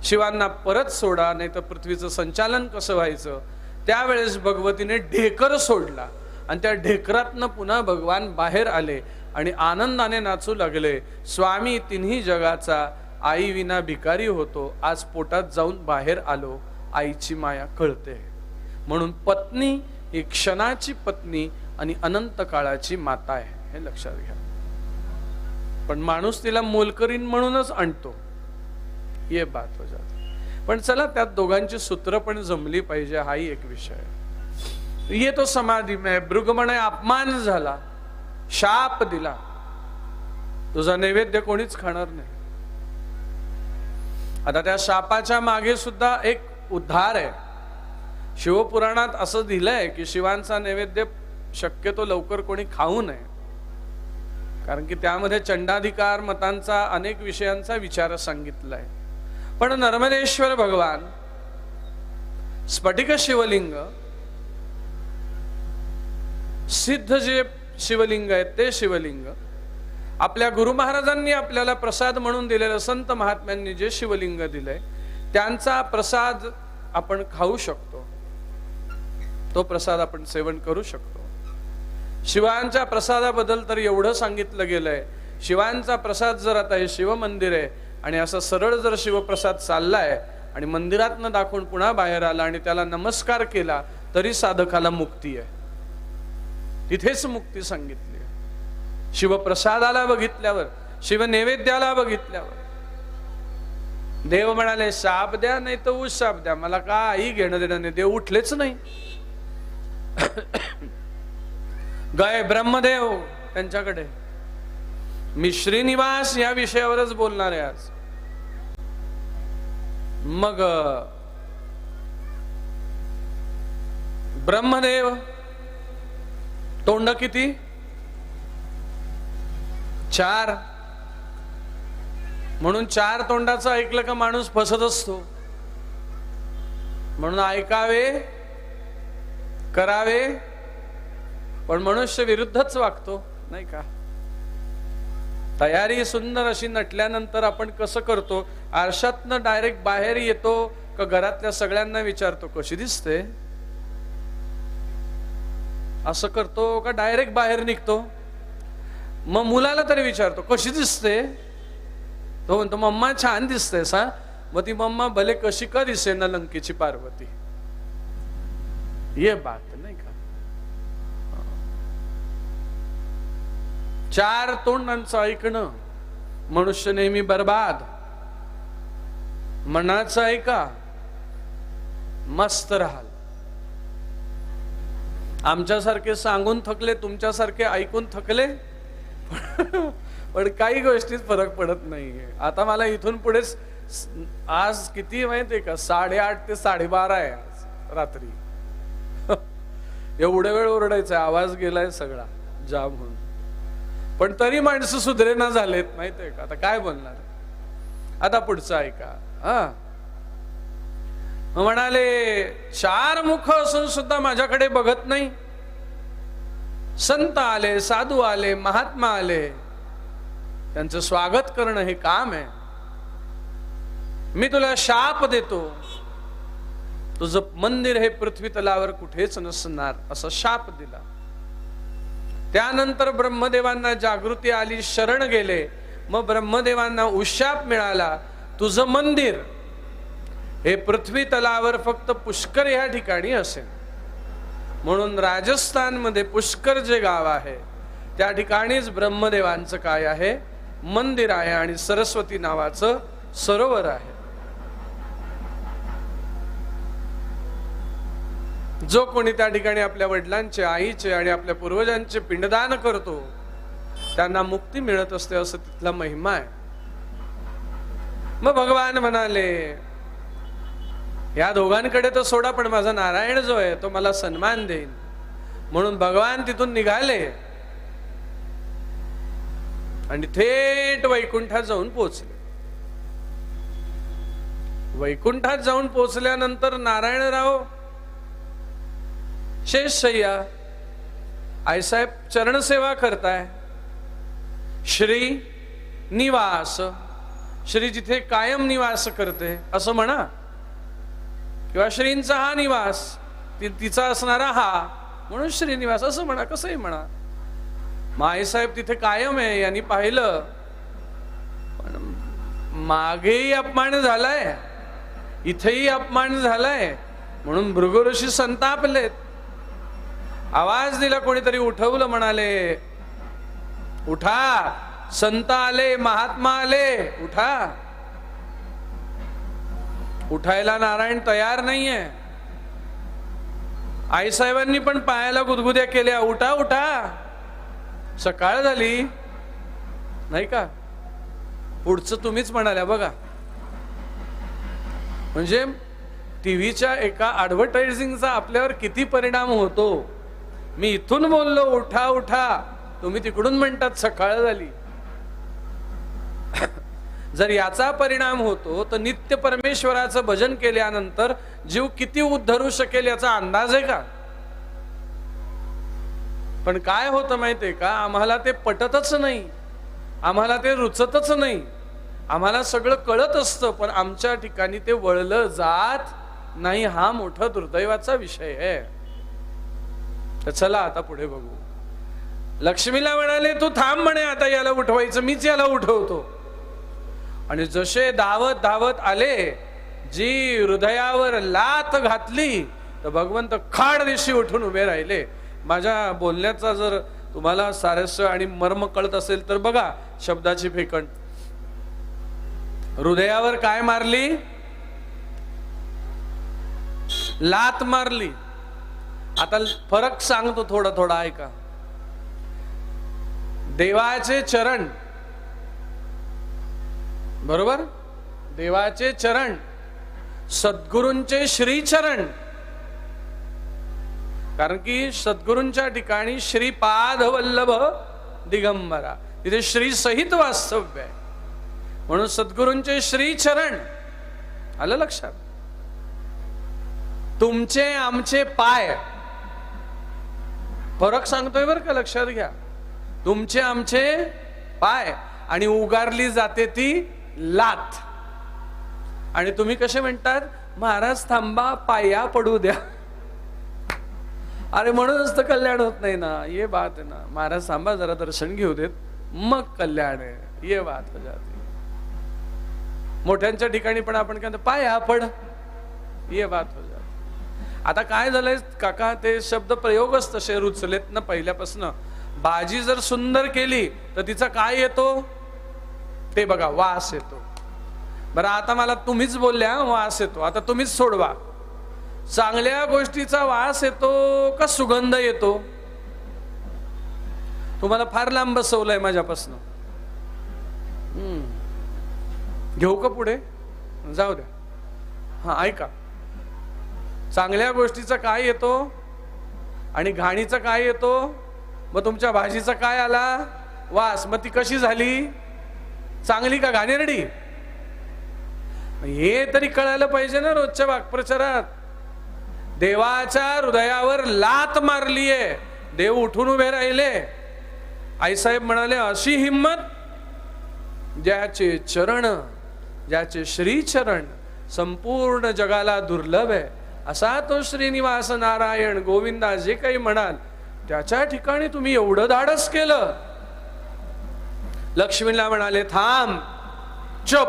शिवांना परत सोडा, नाही तर पृथ्वीचं संचालन कसं व्हायचं. त्यावेळेस भगवतीने ढेकर सोडला आणि त्या ढेकरातनं पुन्हा भगवान बाहेर आले आणि आनंदाने नाचू लागले. स्वामी तिन्ही जगाचा, आई विना भिकारी होतो, आज पोटात जाऊन बाहेर आलो, आईची माया कळते. म्हणून पत्नी ही क्षणाची पत्नी आणि अनंत काळाची माता आहे, हे लक्षात घ्या. पण माणूस तिला मोलकरीण म्हणूनच आणतो, ये बात हो जाते. पण चला त्यात दोघांची सूत्र पण जमली पाहिजे, हाही एक विषय आहे. ये तो समाधी में भृग म्हणे अपमान झाला, शाप दिला, तुझा नैवेद्य कोणीच खाणार नाही. आता त्या शापाच्या मागे सुद्धा एक उद्धार आहे. शिवपुराणात असं दिलंय की शिवांचा नैवेद्य शक्यतो लवकर कोणी खाऊ नये, कारण की त्यामध्ये चंडाधिकार मतांचा अनेक विषयांचा विचार सांगितलाय. पण नर्मदेश्वर भगवान स्फटिक शिवलिंग, सिद्ध जे शिवलिंग आहेत ते शिवलिंग, आपल्या गुरु महाराजांनी आपल्याला प्रसाद म्हणून दिलेलं, संत महात्म्यांनी जे शिवलिंग दिलंय त्यांचा प्रसाद आपण खाऊ शकतो, तो प्रसाद आपण सेवन करू शकतो. शिवांच्या प्रसादाबद्दल तर एवढं सांगितलं गेलंय, शिवांचा प्रसाद जर आता हे शिव मंदिर आहे आणि असं सरळ जर शिवप्रसाद चाललाय आणि मंदिरातनं दाखवून पुन्हा बाहेर आला आणि त्याला नमस्कार केला तरी साधकाला मुक्ती आहे. तिथेच मुक्ती सांगितली आहे. शिवप्रसादाला बघितल्यावर, शिव नैवेद्याला बघितल्यावर देव म्हणाले शाप द्या नाही तर उशाप द्या, मला काही घेणं देणं नाही. देव उठलेच नाही. गए ब्रह्मदेव त्यांच्याकडे. मी श्रीनिवास या विषयावरच बोलणार आहे आज. मग ब्रह्मदेव तोंड किती? 4. म्हणून 4 तोंडाचं ऐकलं का माणूस फसत असतो. म्हणून ऐकावे करावे पण मनुष्य विरुद्धच वागतो, नाही का? तयारी सुंदर अशी नटल्यानंतर आपण कसं करतो, आरशातनं डायरेक्ट बाहेर येतो का घरातल्या सगळ्यांना विचारतो कशी दिसते, असं करतो का डायरेक्ट बाहेर निघतो? मग मुलाला तरी विचारतो कशी दिसते, तो म्हणतो मम्मा छान दिसतेस हा. मग ती मम्मा भले कशी का दिसे ना लंकेची पार्वती. ये बात नाही का? 4 तोंडांचं ऐकणं, मनुष्य नेहमी बर्बाद. मनाचं ऐका, मस्त राहाल. आमच्यासारखे सांगून थकले, तुमच्यासारखे ऐकून थकले, पण काही गोष्टीत फरक पडत नाहीये. आता मला इथून पुढे आज किती माहितीये का, 8:30 ते 12:30 आहे आज रात्री. एवढ्या वेळ ओरडायचं, आवाज गेलाय सगळा जाम होऊन. पण तरी माणसं सुधरेना झालेत, माहितीये का? आता काय बोलणार. आता पुढचं ऐका. म्हणाले 4 मुख असून सुद्धा माझ्याकडे बघत नाही. संत आले, साधू आले, महात्मा आले, त्यांचं स्वागत करणं हे काम आहे. मी तुला शाप देतो, तुझं मंदिर हे पृथ्वी तलावर कुठेच नसणार, असा शाप दिला. त्यानंतर ब्रह्मदेवांना जागृती आली, शरण गेले. मग ब्रह्मदेवांना उशाप मिळाला, तुझं मंदिर हे पृथ्वी तलावर फक्त पुष्कर या ठिकाणी असेल. म्हणून राजस्थान मध्ये पुष्कर जे गाव आहे त्या ठिकाणीच ब्रह्मदेवांचं काय आहे, मंदिर आहे आणि सरस्वती नावाचं सरोवर आहे. जो कोणी त्या ठिकाणी आपल्या वडिलांचे, आईचे आणि आपल्या पूर्वजांचे पिंडदान करतो त्यांना मुक्ती मिळत असते, असं तिथला महिमा आहे. मग भगवान म्हणाले या दोघांकडे तर सोडा, पण माझा नारायण जो आहे तो मला सन्मान देईल. म्हणून भगवान तिथून निघाले आणि थेट वैकुंठात जाऊन पोहोचले. वैकुंठात जाऊन पोहोचल्यानंतर नारायणराव शेषशय्या आईसाहेब चरणसेवा करताय. श्री निवास, श्री जिथे कायम निवास करते असं म्हणा, किंवा श्रींचा हा निवास, तिचा असणारा हा, म्हणून श्रीनिवास असं म्हणा, कसंही म्हणा. माईसाहेब तिथे कायम आहे यांनी पाहिलं, पण मागेही अपमान झालाय, इथेही अपमान झालाय, म्हणून भृगु ऋषी संतापलेत. आवाज दिला, कोणीतरी उठवलं, म्हणाले उठा, संत आले, महात्मा आले, उठा. उठायला नारायण तयार नाहीये. आईसाहेबांनी पण पायाला गुदगुद्या केल्या, उठा उठा, सकाळ झाली नाही का. पुढचं तुम्हीच म्हणाल्या बघा. म्हणजे टीव्हीच्या एका ऍडव्हर्टायझिंगचा आपल्यावर किती परिणाम होतो. मी इथून बोललो उठा उठा, तुम्ही तिकडून म्हणतात सकाळ झाली. जर याचा परिणाम होतो तर नित्य परमेश्वराचं भजन केल्यानंतर जीव किती उद्धरू शकेल याचा अंदाज आहे का. पण काय होतं माहितीये का, आम्हाला ते पटतच नाही, आम्हाला ते रुचतच नाही. आम्हाला सगळं कळत असतं पण आमच्या ठिकाणी ते वळलं जात नाही. हा मोठा दुर्दैवाचा विषय आहे. तर चला आता पुढे बघू. लक्ष्मीला म्हणाले तू थांब म्हणे, आता याला उठवायचं, मीच याला उठवतो. आणि जसे धावत धावत आले, जी हृदयावर लाथ घातली तर भगवंत खाड दिशी उठून उभे राहिले. माझ्या बोलण्याचा जर तुम्हाला सारस्य आणि मर्म कळत असेल तर बघा शब्दाची फेकण. हृदयावर काय मारली? लात मारली. आता फरक सांगतो थोडा थोडा ऐका. देवाचे चरण, बरोबर, देवाचे चरण, सद्गुरूंचे श्रीचरण. कारण की सद्गुरूंच्या ठिकाणी श्रीपाद वल्लभ दिगंबरा, तिथे श्री सहित वास्तव्य आहे. म्हणून सद्गुरूंचे श्रीचरण. आलं लक्षात? तुमचे आमचे पाय, फरक सांगतोय बरं का, लक्षात घ्या. तुमचे आमचे पाय आणि उगारली जाते ती लात. आणि तुम्ही कसे म्हणतात, महाराज थांबा, पाया पडू द्या. अरे म्हणूनच तर कल्याण होत नाही ना. ये बात आहे ना, महाराज थांबा जरा दर्शन घेऊ देत, मग कल्याण आहे. ये बात हो जाती. मोठ्यांच्या ठिकाणी पण आपण काय पाया पड, ये बात हो जाती. आता काय झालंय काका, ते शब्द प्रयोगच तसे रुचलेत ना पहिल्यापासून. भाजी जर सुंदर केली तर तिचा काय येतो ते बघा, वास येतो. बरं आता मला तुम्हीच बोलल्या वास येतो, आता तुम्हीच सोडवा. चांगल्या गोष्टीचा वास येतो का सुगंध येतो? तुम्हाला फार लांब बसवलंय माझ्यापासून. घेऊ का पुढे? जाऊ द्या. हा ऐका, चांगल्या गोष्टीचा काय येतो आणि घाणीचा काय येतो? मग तुमच्या भाजीचा काय आला? वास. मग ती कशी झाली, चांगली का घाणेरडी? हे तरी कळायला पाहिजे ना रोजच्या वाक्प्रचारात. देवाच्या हृदयावर लात मारलीये, देव उठून उभे राहिले. आईसाहेब म्हणाले अशी हिम्मत, ज्याचे चरण, ज्याचे श्रीचरण संपूर्ण जगाला दुर्लभ आहे, असा तो श्रीनिवास नारायण गोविंदा जे काही म्हणाल त्याच्या ठिकाणी तुम्ही एवढं धाडस केलं. लक्ष्मीला म्हणाले थांब, चुप,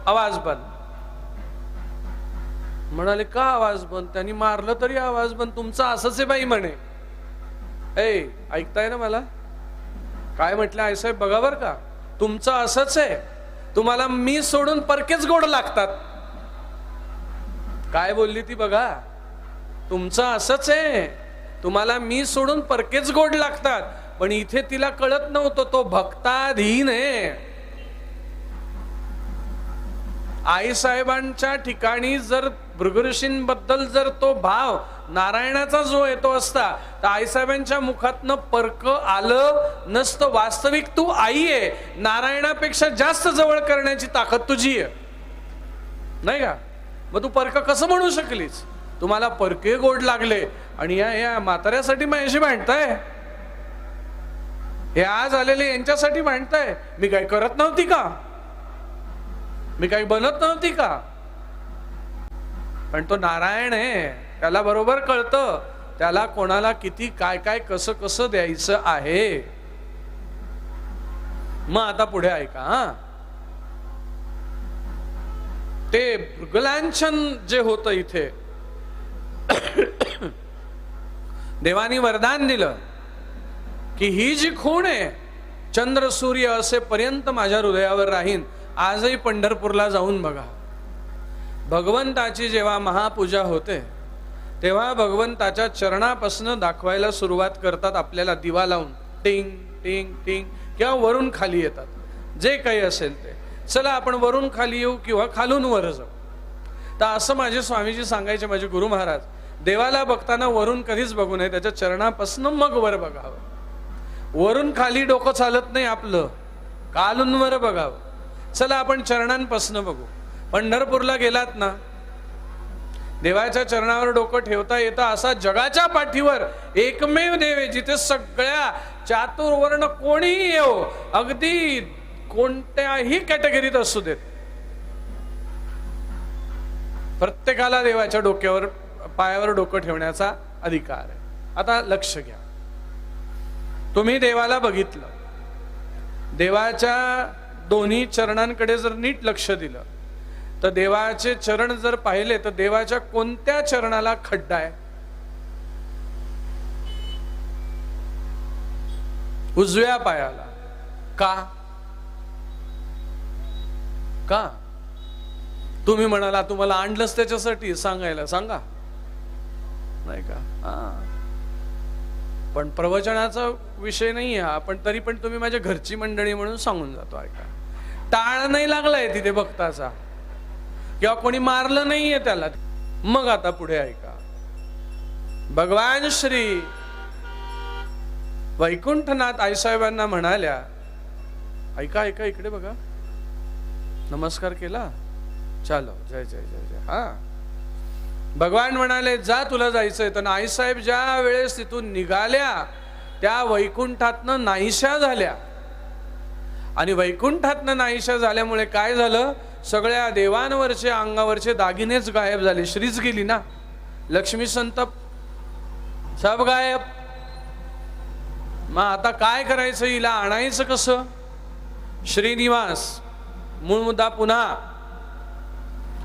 आवाज बंद. म्हणाले का आवाज बंद? त्यांनी मारलं तरी आवाज बंद. तुमचं असंच आहे बाई म्हणे. ए ऐकताय ना मला? काय म्हटलं आईसाहेब बघा बर का, तुमचं असंच आहे. तुम्हाला मी सोडून परकेच गोड लागतात. काय बोलली ती बघा, तुमचं असंच आहे, तुम्हाला मी सोडून परकेच गोड लागतात. पण इथे तिला कळत नव्हतं तो भक्ताधीन आहे. आईसाहेबांच्या ठिकाणी जर भृगऋषींबद्दल जर तो भाव नारायणाचा जो येतो असता तर आईसाहेबांच्या मुखातनं परक आलं नसतं. वास्तविक तू आई आहे, नारायणापेक्षा जास्त जवळ करण्याची ताकद तुझी आहे, नाही का? मग तू परक कसं म्हणू शकलीस? तुम्हाला परके गोड लागले आणि या म्हाताऱ्यासाठी माझ्याशी भांडताय, हे आज आलेले यांच्यासाठी भांडताय. मी काय करत नव्हती का? मी काही बनत नव्हती का? पण तो नारायण आहे, त्याला बरोबर कळतं त्याला कोणाला किती काय काय कसं कसं द्यायचं आहे. मग आता पुढे ऐका. ते भृगलांछन जे होतं इथे देवानी वरदान दिलं की ही जी खूण आहे चंद्र सूर्य असेपर्यंत माझ्या हृदयावर राहीन. आजही पंढरपूरला जाऊन बघा, भगवंताची जेव्हा महापूजा होते तेव्हा भगवंताच्या चरणापासून दाखवायला सुरुवात करतात आपल्याला दिवा लावून, टिंग टिंग टिंग, किंवा वरून खाली येतात, जे काही असेल ते. चला आपण वरून खाली येऊ किंवा खालून वर जाऊ. तर असं माझे स्वामीजी सांगायचे, माझे गुरु महाराज, देवाला बघताना वरून कधीच बघू नये, त्याच्या चरणापासून मग वर बघावं. वरून खाली डोकं चालत नाही आपलं, खालून वर बघावं. चला आपण चरणांपासून बघू. पंढरपूरला गेलात ना, देवाच्या चरणावर डोकं ठेवता येतं असा जगाच्या पाठीवर एकमेव देव आहे जिथे सगळ्या चातुर्वर्ण कोणीही येऊ, अगदी कोणत्याही कॅटेगरीत असू देत, प्रत्येकाला देवाच्या डोक्यावर पायावर डोकं ठेवण्याचा अधिकार आहे. आता लक्ष घ्या, तुम्ही देवाला बघितलं, देवाच्या दोन्ही चरणांकडे जर नीट लक्ष दिलं तर देवाचे चरण जर पाहिले तर देवाच्या कोणत्या चरणाला खड्डा आहे? उजव्या पायाला. का? का? तुम्ही म्हणाला तुम्हाला आणलंच त्याच्यासाठी सांगायला, सांगा नाही का? पण प्रवचनाचा विषय नाही हा, पण तरी पण तुम्ही माझ्या घरची मंडळी म्हणून सांगून जातो. ऐका, टाळ नाही लागलाय तिथे भक्ताचा, किंवा कोणी मारलं नाहीये त्याला. मग आता पुढे ऐका, भगवान श्री वैकुंठनाथ आईसाहेबांना म्हणाल्या, ऐका ऐका इकडे बघा, नमस्कार केला, चालो जय जय जय जय. हा, भगवान म्हणाले जा तुला जायचंय. तर आईसाहेब ज्या वेळेस तिथून निघाल्या त्या वैकुंठातनं नाहीशा झाल्या. आणि वैकुंठातनं नाहीशा झाल्यामुळे काय झालं, सगळ्या देवांवरचे अंगावरचे दागिनेच गायब झाले. श्रीच गेली ना, लक्ष्मी संतप सब गायब. मग आता काय करायचं, हिला आणायचं कसं? श्रीनिवास मूळ मुद्दा पुन्हा,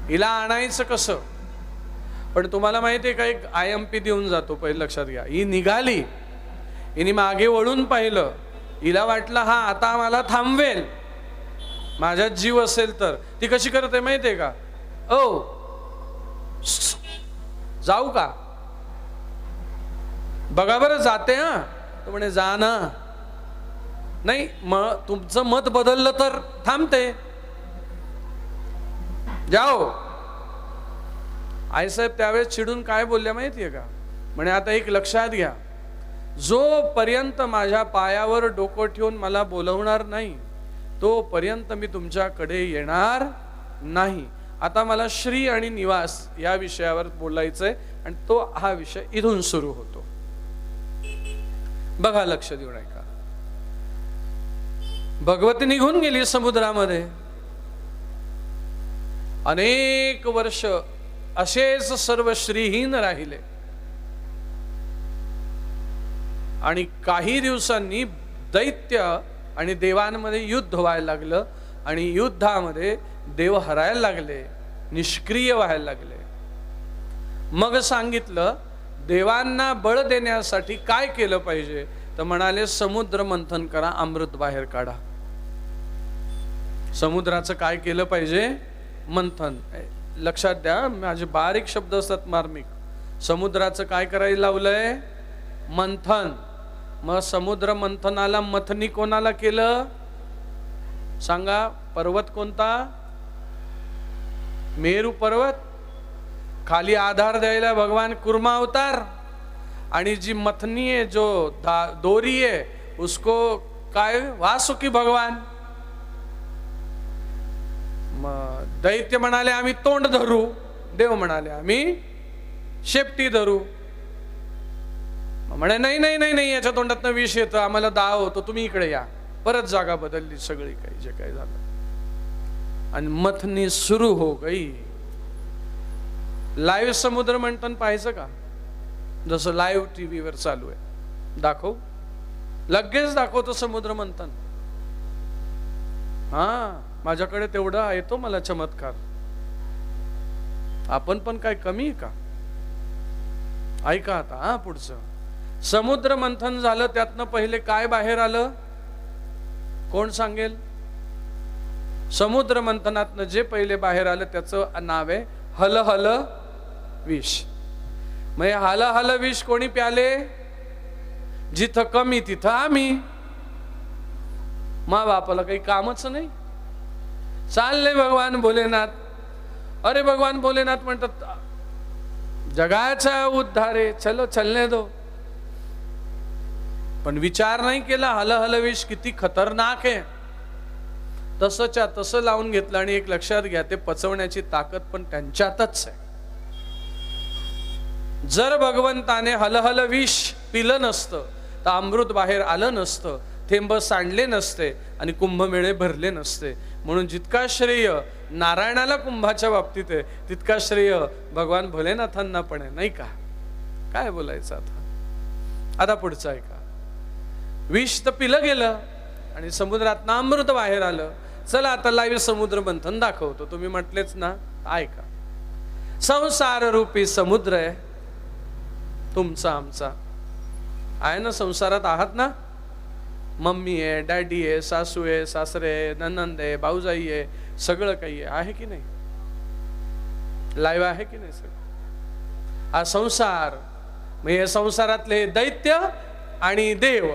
हिला आणायचं कसं? पण तुम्हाला माहिती आहे का, एक IMP देऊन जातो, पहिले लक्षात घ्या. ही निघाली, हिने मागे वळून पाहिलं, हिला वाटलं हा आता मला थांबवेल, माझ्यात जीव असेल तर. ती कशी करते माहितीये का, ओ जाऊ का, बघा बरं जाते. हा, तो म्हणे जा ना. नाही, मग तुमचं मत बदललं तर थांबते, जाओ. आईसाहेब त्यावेळेस चिडून काय बोलल्या माहितीये का, म्हणे आता एक लक्षात घ्या, जोपर्यंत माझ्या पायावर डोकं ठेवून मला बोलवणार नाही तोपर्यंत मी तुमच्याकडे येणार नाही. आता मला श्री आणि निवास या विषयावर बोलायचंय आणि तो हा विषय इथून सुरू होतो. बघा, लक्ष देऊन ऐका. भगवती निघून गेली समुद्रामध्ये. अनेक वर्ष असेच सर्व श्रीहीन राहिले आणि काही दिवसांनी दैत्य आणि देवांमध्ये युद्ध व्हायला लागलं आणि युद्धामध्ये देव हरायला लागले, निष्क्रिय व्हायला लागले. मग सांगितलं देवांना बळ देण्यासाठी काय केलं पाहिजे, तर म्हणाले समुद्र मंथन करा, अमृत बाहेर काढा. समुद्राचं काय केलं पाहिजे? मंथन. लक्षात द्या, माझे बारीक शब्द असतात मार्मिक. समुद्राचं काय करायला लावलंय? मंथन. मग समुद्र मंथनाला मथनी कोणाला केलं सांगा? पर्वत कोणता? मेरू पर्वत. खाली आधार द्यायला भगवान कुर्मा अवतार, आणि जी मथनी है, जो दोरी है, उसको काय? वासुकी भगवान. दैत्य म्हणाले आम्ही तोंड धरू, देव म्हणाले आम्ही शेपटी धरू. म्हणे नाही नाही नाही नाही, याच्या तोंडातनं विष येतं, आम्हाला दाव होतो, तुम्ही इकडे या. परत जागा बदलली सगळी, काही जे काही झालं आणि मथनी सुरू हो गई. लाईव्ह समुद्र मंथन पाहायचं का? जसं लाईव्ह TV वर चालू आहे, दाखव, लगेच दाखवतो समुद्र मंथन. हा, माझ्याकडे तेवढा येतो मला चमत्कार. आपण पण काय कमी आहे का? ऐका आता, हा पुढचं. समुद्र मंथन झालं, त्यातनं पहिले काय बाहेर आलं कोण सांगेल? समुद्र मंथनातनं जे पहिले बाहेर आलं त्याचं नाव आहे हल हल विष. म्हणजे हल हल विष कोणी प्याले? जिथं कमी तिथं आम्ही. मा बापाला काही कामच नाही, चालले भगवान भोलेनाथ. अरे भगवान भोलेनाथ म्हणतात जगाचा उद्धारे, चलो चलने दो. पण विचार नाही केला हल हल विष किती खतरनाक आहे. तसंच्या तसं लावून घेतलं. आणि एक लक्षात घ्या, ते पचवण्याची ताकद पण त्यांच्यातच आहे. जर भगवंताने हल हल विष पिलं नसतं तर अमृत बाहेर आलं नसतं, थेंब सांडले नसते आणि कुंभमेळे भरले नसते. म्हणून जितका श्रेय नारायणाला कुंभाच्या बाबतीत आहे, तितका श्रेय भगवान भोलेनाथांना पण आहे, नाही का? काय बोलायचं आता? आता पुढचं ऐका. विष तर पिलं गेलं आणि समुद्रात अमृत बाहेर आलं. चला आता लाईव्ह समुद्र मंथन दाखवतो. तुम्ही म्हटलेच ना, ऐका. संसार रूपी समुद्र आहे तुमचा आमचा, आहे ना? संसारात आहात ना? मम्मी आहे, डॅडी आहे, सासू आहे, सासरे आहे, ननंद आहे, भाऊजाई आहे, सगळं काही आहे की नाही? लाईव्ह आहे की नाही सगळं? हा संसार. मग हे संसारातले दैत्य आणि देव.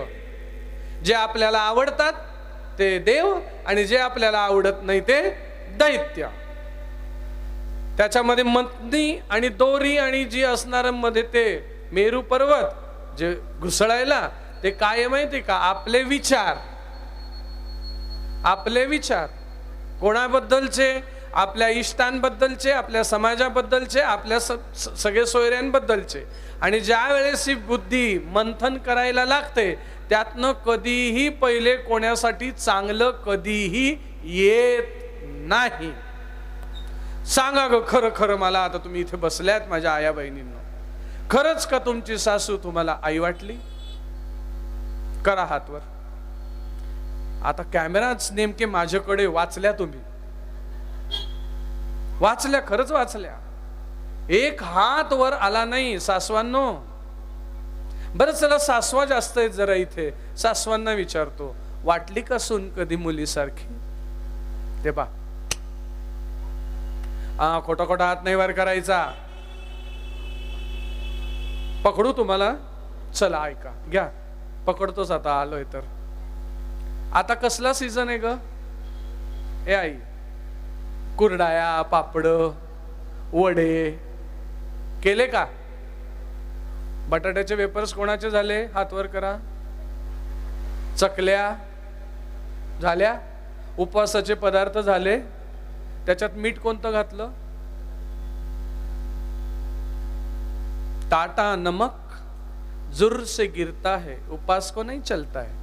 जे आपल्याला आवडतात ते देव आणि जे आपल्याला आवडत नाही ते दैत्य. त्याच्यामध्ये मंथनी आणि दोरी आणि जी असणार मध्ये ते मेरू पर्वत जे घुसळायला, ते काय माहिती का? आपले विचार. आपले विचार कोणाबद्दलचे? आपल्या इष्टांबद्दलचे, आपल्या समाजाबद्दलचे, आपल्या सगळे सोयऱ्यांबद्दलचे. आणि ज्या वेळेस ही बुद्धी मंथन करायला लागते त्यातनं कधीही पहिले कोणासाठी चांगलं कधीही येत नाही. सांगा ग खरं खरं मला. आता तुम्ही इथे बसल्यात माझ्या आया बहिणींनो, खरंच का तुमची सासू तुम्हाला आई वाटली? करा हातवर. आता कॅमेराच नेमके माझ्याकडे. वाचल्या तुम्ही? वाचल्या? खरंच वाचल्या? एक हात वर आला नाही सासवांनो. बरं चला, सासवा जास्त आहेत जरा इथे. सासवांना विचारतो, वाटली का सून कधी मुलीसारखी? ते पा खोटा खोटा हात नाही वर करायचा. पकडू तुम्हाला? चला ऐका, घ्या. पकडतोच आता, आलोय तर. आता कसला सीझन आहे ग? ए आई, कुरडाया, पापड, वडे केले का? बटाट्याचे वेपर्स कोणाचे झाले? हातवर करा. चकल्या झाल्या? उपवासाचे पदार्थ झाले? त्याच्यात मीठ कोणतं घातलं? टाटा नमक जुर से गिरता है, उपवास को नहीं चलता है.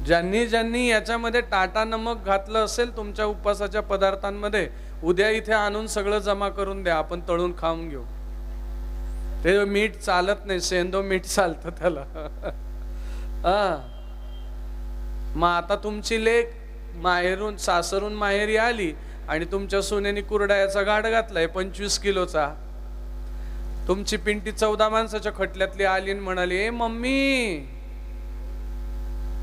ज्यांनी ज्यांनी याच्यामध्ये टाटा नमक घातलं असेल तुमच्या उपवासाच्या पदार्थांमध्ये, उद्या इथे आणून सगळं जमा करून द्या, आपण तळून खाऊन घेऊ. ते मीठ चालत नाही, सेंदो मीठ चालतं त्याला. मग आता तुमची लेक माहेरून सासरून माहेरी आली आणि तुमच्या सुनेनी कुरडायाचा गाठ घातलाय 25 किलोचा. तुमची पिंटी 14 माणसाच्या खटल्यातली आली आणि म्हणाली, ए मम्मी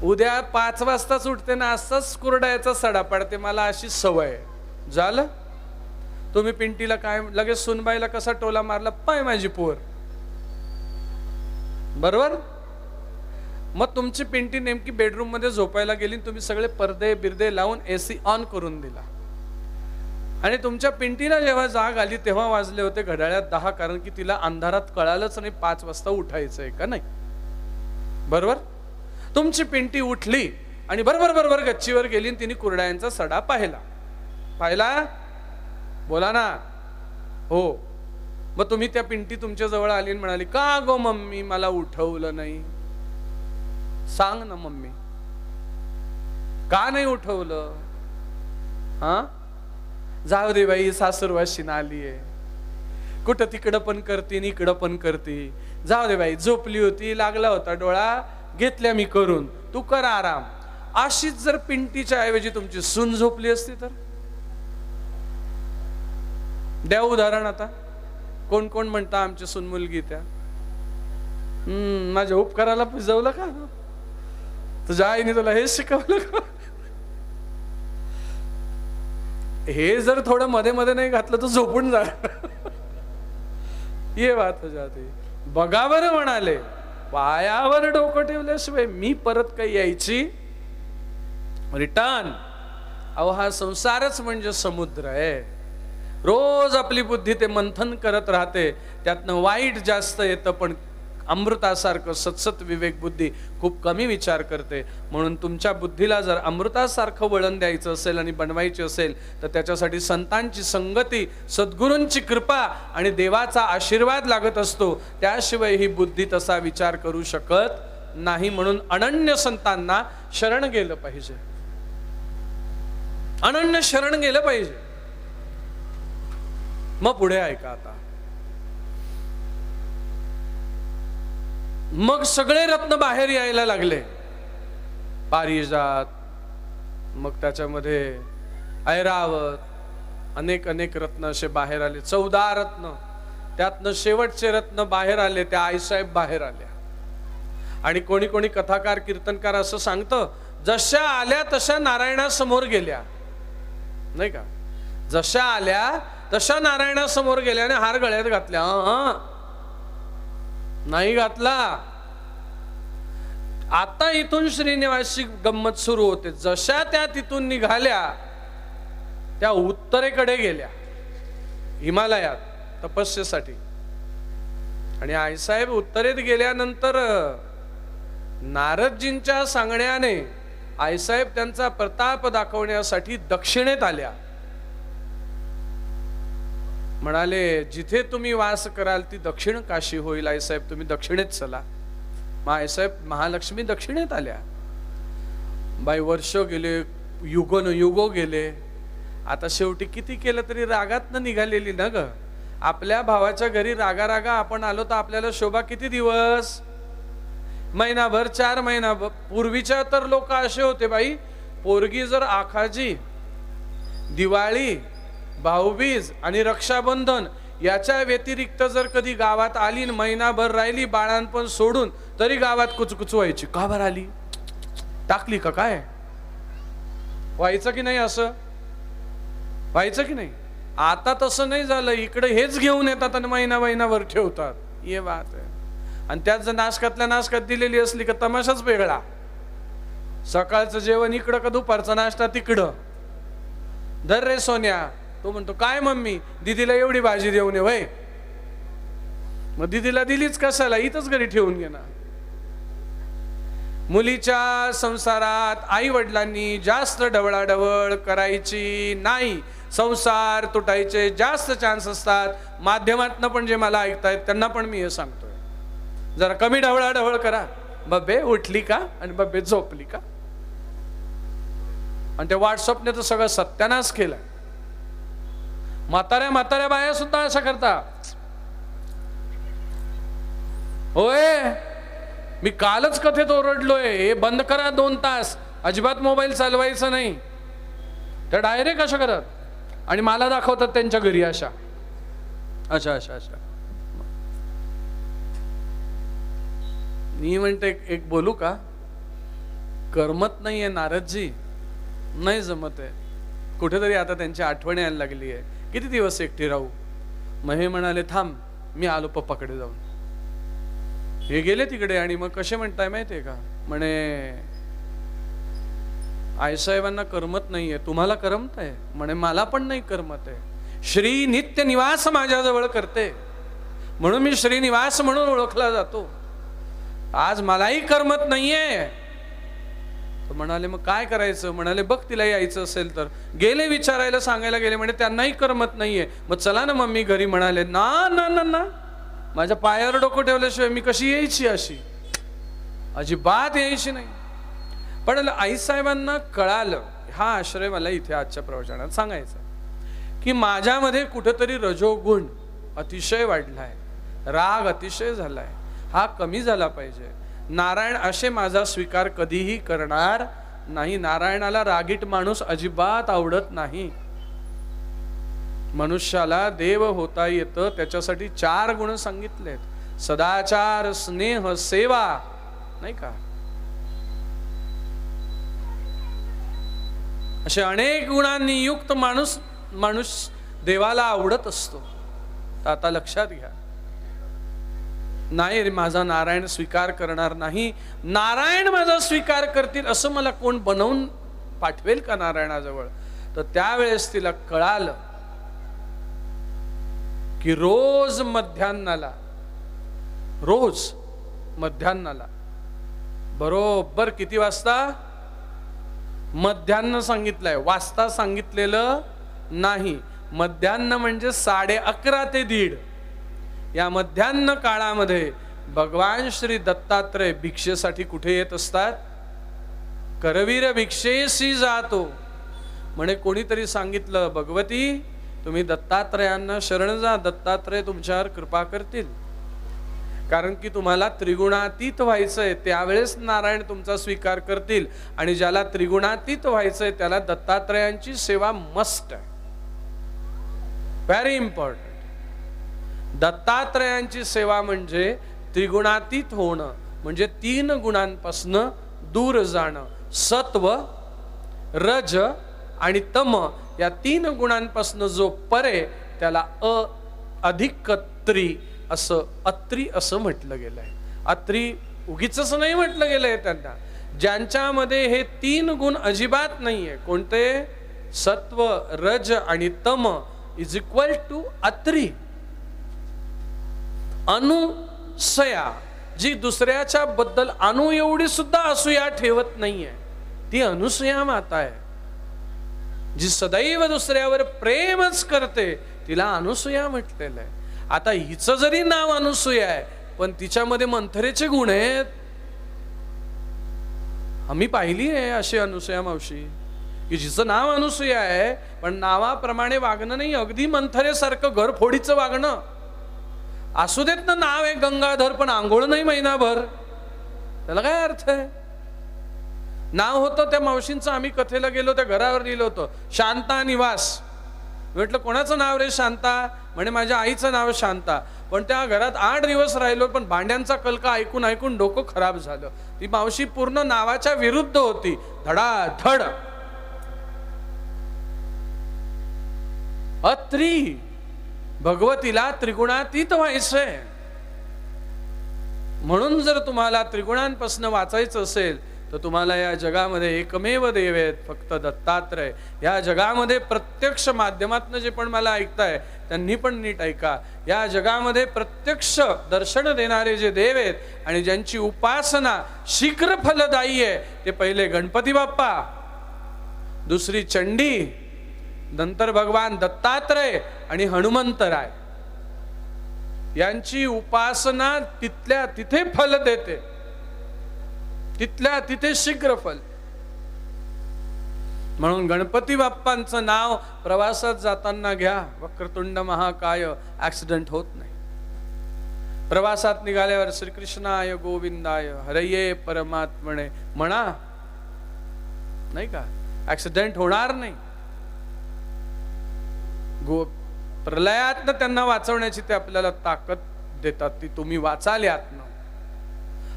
उद्या 5 वाजताच उठते ना, असाच कुरडायाचा सडा पडते, मला अशी सवय. झालं? तुम्ही पिंटीला काय लगेच सुनबाईला कसा टोला मारला, पाय माझी पोर. बरोबर? मग तुमची पिंटी नेमकी बेडरूम मध्ये झोपायला गेली, तुम्ही सगळे पडदे बिरदे लावून एसी ऑन करून दिला. आणि तुमच्या पिंटीला जेव्हा जाग आली तेव्हा वाजले होते घड्याळात 10, कारण की तिला अंधारात कळालंच नाही 5 वाजता उठायचंय का नाही. बरोबर? तुमची पिंटी उठली आणि बरोबर गच्चीवर गेली आणि तिने कुरडायांचा सडा पाहिला. बोला ना. हो. मग तुम्ही त्या पिंटी तुमच्या जवळ आली आणि म्हणाली, का गो मम्मी मला उठवलं नाही? सांग ना मम्मी, का नाही उठवलं? जाऊ दे बाई, सासूरवाशीन आलीये, कुठं तिकडं पण करते आणि इकडं पण करते. जाऊ दे बाई, झोपली होती, लागला होता डोळा, घेतल्या मी करून, तू कर आराम. अशीच जर पिंटीच्या ऐवजी तुमची सून झोपली असती तर? द्या उदाहरण. आता कोण कोण म्हणता आमची सून मुलगी त्या? माझ्या उपकाराला पुजवलं का? तुझ्या आईने तुला हेच शिकवलं का? हे जर थोडं मध्ये मध्ये नाही घातलं तर झोपून जा. ये बात जाते. बघा बरं म्हणाले, पायावर डोकं ठेवल्याशिवाय मी परत काही यायची रिटर्न. अहो हा संसारच म्हणजे समुद्र आहे. रोज आपली बुद्धी ते मंथन करत राहते, त्यातनं वाईट जास्त येतं, पण अमृतासारखं सतसत विवेक बुद्धी खूप कमी विचार करते. म्हणून तुमच्या बुद्धीला जर अमृतासारखं वळण द्यायचं असेल आणि बनवायची असेल तर त्याच्यासाठी संतांची संगती, सद्गुरूंची कृपा आणि देवाचा आशीर्वाद लागत असतो. त्याशिवाय ही बुद्धी तसा विचार करू शकत नाही. म्हणून अनन्य संतांना शरण गेलं पाहिजे, अनन्य शरण गेलं पाहिजे. मग पुढे ऐका आता. मग सगळे रत्न बाहेर यायला लागले. पारिजात, मग त्याच्यामध्ये ऐरावत, अनेक अनेक रत्न असे बाहेर आले. 14 रत्न, त्यातनं शेवटचे रत्न बाहेर आले. त्या आईसाहेब बाहेर आल्या. आणि कोणी कोणी कथाकार कीर्तनकार असं सांगतं, जशा आल्या तशा नारायणासमोर गेल्या, नाही का? जशा आल्या तशा नारायणासमोर गेल्या आणि हार गळ्यात घातल्या. नाही घातला. आता इथून श्रीनिवासची गंमत सुरू होते. जशा त्या तिथून निघाल्या त्या उत्तरेकडे गेल्या, हिमालयात तपस्येसाठी. आणि आईसाहेब उत्तरेत गेल्यानंतर नारदजींच्या सांगण्याने आईसाहेब त्यांचा प्रताप दाखवण्यासाठी दक्षिणेत आल्या. म्हणाले, जिथे तुम्ही वास कराल ती दक्षिण काशी होईल. आईसाहेब तुम्ही दक्षिणेत चला. मग आईसाहेब महालक्ष्मी दक्षिणेत आल्या. बाई वर्ष गेले, युगो गेले. आता शेवटी किती केलं तरी रागातनं निघालेली ना ग. आपल्या भावाच्या घरी रागा रागा आपण आलो तर आपल्याला शोभा किती दिवस? महिनाभर, 4 महिनाभर. पूर्वीच्या तर लोक असे होते बाई, पोरगी जर आखाजी, दिवाळी, भाऊबीज आणि रक्षाबंधन याच्या व्यतिरिक्त जर कधी गावात आली, महिनाभर राहिली, बाळांपण सोडून, तरी गावात कुचकुच व्हायची. का बरं आली? टाकली का काय? व्हायचं की नाही? असं व्हायचं की नाही? आता तसं नाही झालं. इकडे हेच घेऊन येतात आणि महिनाभर ठेवतात. ये बात आहे. आणि त्यात जर नाशकातल्या नाशकात दिलेली असली का तमाशाच वेगळा. सकाळचं जेवण इकडं का दुपारचा नाश्ता तिकडं. धर रे सोन्या. तो म्हणतो, काय मम्मी, दीदीला एवढी भाजी देऊन ये. वय मग दीदीला दिलीच कशाला? इथंच घरी ठेवून घे ना. मुलीच्या संसारात आई वडिलांनी जास्त ढवळाढवळ करायची नाही. संसार तुटायचे जास्त चान्स असतात. माध्यमातनं पण जे मला ऐकतायत त्यांना पण मी हे सांगतोय, जरा कमी ढवळाढवळ करा. बब्बे उठली का आणि बब्बे झोपली का? आणि त्या व्हॉट्सअपने तर सगळं सत्यानाश केला. म्हाताऱ्या बाया सुद्धा असं करता. होय, मी कालच कथेत ओरडलोय, हे बंद करा 2 तास, अजिबात मोबाईल चालवायचा नाही. त्या डायरेक्ट अशा करत आणि मला दाखवतात त्यांच्या घरी अशा. मी म्हणते, एक बोलू का? करमत नाहीये नारदजी, नाही जमत आहे. कुठेतरी आता त्यांची आठवण यायला लागली आहे. किती दिवस एकटी राहू? मग हे म्हणाले, थांब मी आलो पप्पाकडे जाऊन. हे गेले तिकडे आणि मग कसे म्हणताय माहितीये का? म्हणे, आईसाहेबांना करमत नाहीये, तुम्हाला करमत आहे? म्हणे, मला पण नाही करमत आहे. श्री नित्य निवास माझ्याजवळ करते म्हणून मी श्रीनिवास म्हणून ओळखला जातो. आज मलाही करमत नाहीये. तर म्हणाले, मग काय करायचं? म्हणाले, बघ तिला यायचं असेल तर. गेले विचारायला, सांगायला गेले. म्हणजे त्यांनाही करमत नाहीये. मग चला ना मम्मी घरी. म्हणाले, ना ना ना ना, माझ्या पायावर डोकं ठेवल्याशिवाय मी कशी यायची? अशी अजिबात यायची नाही. पण आईसाहेबांना कळालं, हा आश्रय मला इथे आजच्या प्रवचनात सांगायचा, की माझ्यामध्ये कुठेतरी रजोगुण अतिशय वाढलाय, राग अतिशय झालाय, हा कमी झाला पाहिजे. नारायण असे माझा स्वीकार कधीही करणार नाही. नारायणाला रागीट माणूस अजिबात आवडत नाही. मनुष्याला देव होता येतं त्याच्यासाठी 4 गुण सांगितलेत. सदाचार, स्नेह, सेवा, नाही का, असे अनेक गुणांनी युक्त माणूस देवाला आवडत असतो. तर आता लक्षात घ्या, नाही रे माझा नारायण स्वीकार करणार नाही, नारायण माझा स्वीकार करतील असं मला कोण बनवून पाठवेल का नारायणाजवळ? तर त्यावेळेस तिला कळालं की रोज मध्यान्नाला बरोबर किती वाजता? मध्यान्ह सांगितलंय, वाजता सांगितलेलं नाही. मध्यान्ह म्हणजे 11:30 ते 1:30 या मध्यान्ह काळामध्ये भगवान श्री दत्तात्रय भिक्षेसाठी कुठे येत असतात? करवीर भिक्षेसी जातो. म्हणे कोणीतरी सांगितलं, भगवती तुम्ही दत्तात्रयांना शरण जा, दत्तात्रय तुमच्यावर कृपा करतील. कारण की तुम्हाला त्रिगुणातीत व्हायचंय, त्यावेळेस नारायण तुमचा स्वीकार करतील. आणि ज्याला त्रिगुणातीत व्हायचंय त्याला दत्तात्रयांची सेवा मस्ट आहे, व्हेरी इम्पॉर्टंट. दत्तात्रयांची सेवा म्हणजे त्रिगुणातीत होणं, म्हणजे 3 गुणांपासून दूर जाणं. सत्व, रज आणि तम या 3 गुणांपासून जो परे त्याला अधिक त्रि असं, अत्री असं म्हटलं गेलंय. अत्री उगीच नाही म्हटलं गेलंय त्यांना, ज्यांच्यामध्ये हे 3 गुण अजिबात नाहीये. कोणते? सत्व, रज आणि तम is equal to Atri. Anusuya ji दुसऱ्याच्या बद्दल अणु एवढी सुद्धा असूया ठेवत नाहीये, ती अनुसया माता आहे. जी सदैव दुसऱ्यावर प्रेमच करते तिला अनुसया म्हटलेलं आहे. आता हिचं जरी नाव अनुसूया आहे पण तिच्यामध्ये मंथरेचे गुण आहेत. आम्ही पाहिली आहे अशी अनुसूया मावशी की जिचं नाव अनुसूया आहे पण नावाप्रमाणे वागणं नाही, अगदी मंथरेसारखं घरफोडीचं वागणं. असू देत ना, नाव आहे गंगाधर पण आंघोळ नाही महिनाभर, त्याला काय अर्थ आहे? नाव होतं त्या मावशींचं, आम्ही कथेला गेलो त्या घरावर लिहिलं होतं शांता निवास. म्हटलं कोणाचं नाव रे शांता? म्हणे माझ्या आईचं नाव शांता. पण त्या घरात 8 दिवस राहिलो पण भांड्यांचा कलका ऐकून ऐकून डोकं खराब झालं. ती मावशी पूर्ण नावाच्या विरुद्ध होती, धडाधड. अत्री भगवतीला त्रिगुणातीत व्हायचंय. म्हणून जर तुम्हाला त्रिगुणांपासून वाचायचं असेल तर तुम्हाला या जगामध्ये एकमेव देव आहेत, फक्त दत्तात्रय. या जगामध्ये प्रत्यक्ष माध्यमातून जे पण मला ऐकताय त्यांनी पण नीट ऐका. या जगामध्ये प्रत्यक्ष दर्शन देणारे जे देव आहेत आणि ज्यांची उपासना शीघ्र फलदायी आहे ते पहिले गणपती बाप्पा, दुसरी चंडी, नंतर भगवान दत्तात्रय आणि हनुमंतराय. यांची उपासना तिथल्या तिथे फल देते, तिथल्या तिथे शीघ्र फल. म्हणून गणपती बाप्पांचं नाव प्रवासात जाताना घ्या. वक्रतुंड महाकाय, ऍक्सिडेंट होत नाही. प्रवासात निघाल्यावर श्रीकृष्णाय गोविंदाय हरये परमात्मने म्हणा, नाही का, ऍक्सिडेंट होणार नाही. प्रलयातनं त्यांना वाचवण्याची ते आपल्याला ताकद देतात, ती तुम्ही वाचाल यातनं.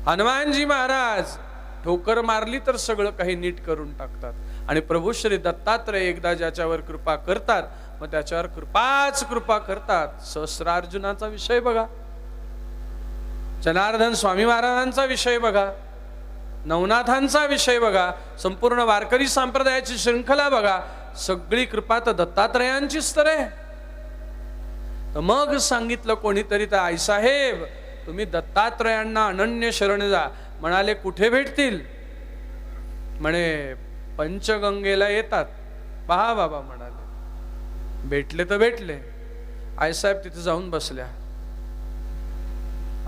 हनुमानजी महाराज ठोकर मारली तर सगळं काही नीट करून टाकतात. आणि प्रभू श्री दत्तात्रय एकदा ज्याच्यावर कृपा करतात मग त्याच्यावर कृपाच कृपा करतात. सहस्रार्जुनाचा विषय बघा, जनार्दन स्वामी महाराजांचा विषय बघा, नवनाथांचा विषय बघा, संपूर्ण वारकरी संप्रदायाची शृंखला बघा, सगळी कृपा तर दत्तात्रयांचीच तर आहे. तर मग सांगितलं कोणीतरी, तर आईसाहेब तुम्ही दत्तात्रयांना अनन्य शरण जा. म्हणाले कुठे भेटतील? म्हणे पंचगंगेला येतात. पहा बाबा म्हणाले. भेटले तर भेटले. आईसाहेब तिथे जाऊन बसल्या.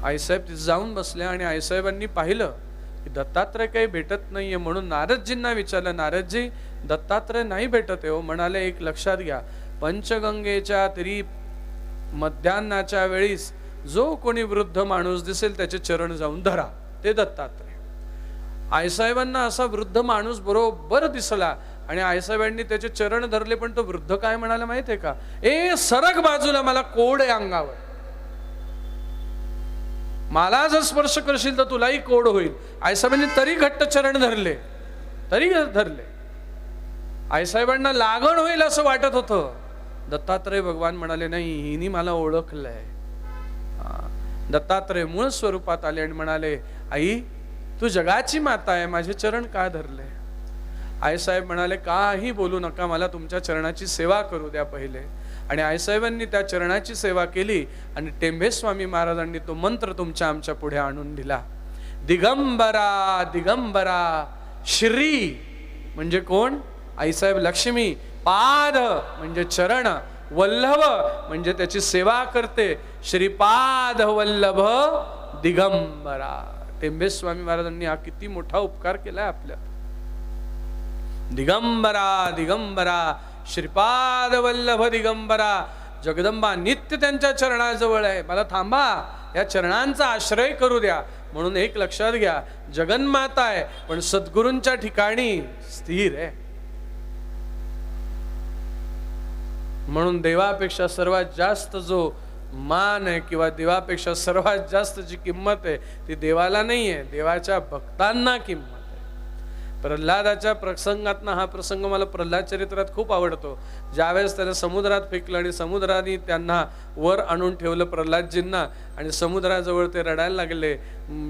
आईसाहेब तिथे जाऊन बसल्या आणि आईसाहेबांनी पाहिलं की दत्तात्रय काही भेटत नाहीये. म्हणून नारदजींना विचारलं, नारदजी दत्तात्रय नाही भेटत आहे हो. म्हणाले एक लक्षात घ्या, पंचगंगेच्या तरी मध्यान्नाच्या वेळीस जो कोणी वृद्ध माणूस दिसेल त्याचे चरण जाऊन धरा, ते दत्तात्रय. आईसाहेबांना असा वृद्ध माणूस बरोबर दिसला आणि आईसाहेबांनी त्याचे चरण धरले. पण तो वृद्ध काय म्हणाला माहितीये का? ए सरक बाजूला, मला कोड आहे अंगावर. मला जर स्पर्श करशील तर तुलाही कोड होईल. आईसाहेबांनी तरी घट्ट चरण धरले, तरी धरले. आईसाहेबांना लागण होईल असं वाटत होतं. दत्तात्रय भगवान म्हणाले नाही, हिनी मला ओळखलंय. दत्तात्रय मूळ स्वरूपात आले आणि म्हणाले आई तू जगाची माता आहे, माझे चरण का धरले. आईसाहेब म्हणाले काही बोलू नका, मला तुमच्या चरणाची सेवा करू द्या पहिले. आणि आईसाहेबांनी त्या चरणाची सेवा केली आणि टेंभे स्वामी महाराजांनी तो मंत्र तुमच्या आमच्या पुढे आणून दिला. दिगंबरा दिगंबरा. श्री म्हणजे कोण? आईसाहेब लक्ष्मी. पाद म्हणजे चरण. वल्लभ म्हणजे त्याची सेवा करते. श्रीपाद वल्लभ दिगंबरा. टेंबे स्वामी महाराजांनी हा किती मोठा उपकार केलाय आपल्या. दिगंबरा दिगंबरा. श्रीपाद वल्लभ दिगंबरा. जगदंबा नित्य त्यांच्या चरणाजवळ आहे. मला थांबा, या चरणांचा आश्रय करू द्या. म्हणून एक लक्षात घ्या, जगन्माता आहे पण सद्गुरूंच्या ठिकाणी स्थिर आहे. म्हणून देवापेक्षा सर्वात जास्त जो मान आहे किंवा देवापेक्षा सर्वात जास्त जी किंमत आहे ती देवाला नाही आहे, देवाच्या भक्तांना किंमत आहे. प्रल्हादाच्या प्रसंगातनं हा प्रसंग मला प्रल्हाद चरित्रात खूप आवडतो. ज्यावेळेस त्याला समुद्रात फेकलं आणि समुद्राने त्यांना वर आणून ठेवलं प्रल्हादजींना आणि समुद्राजवळ ते रडायला लागले.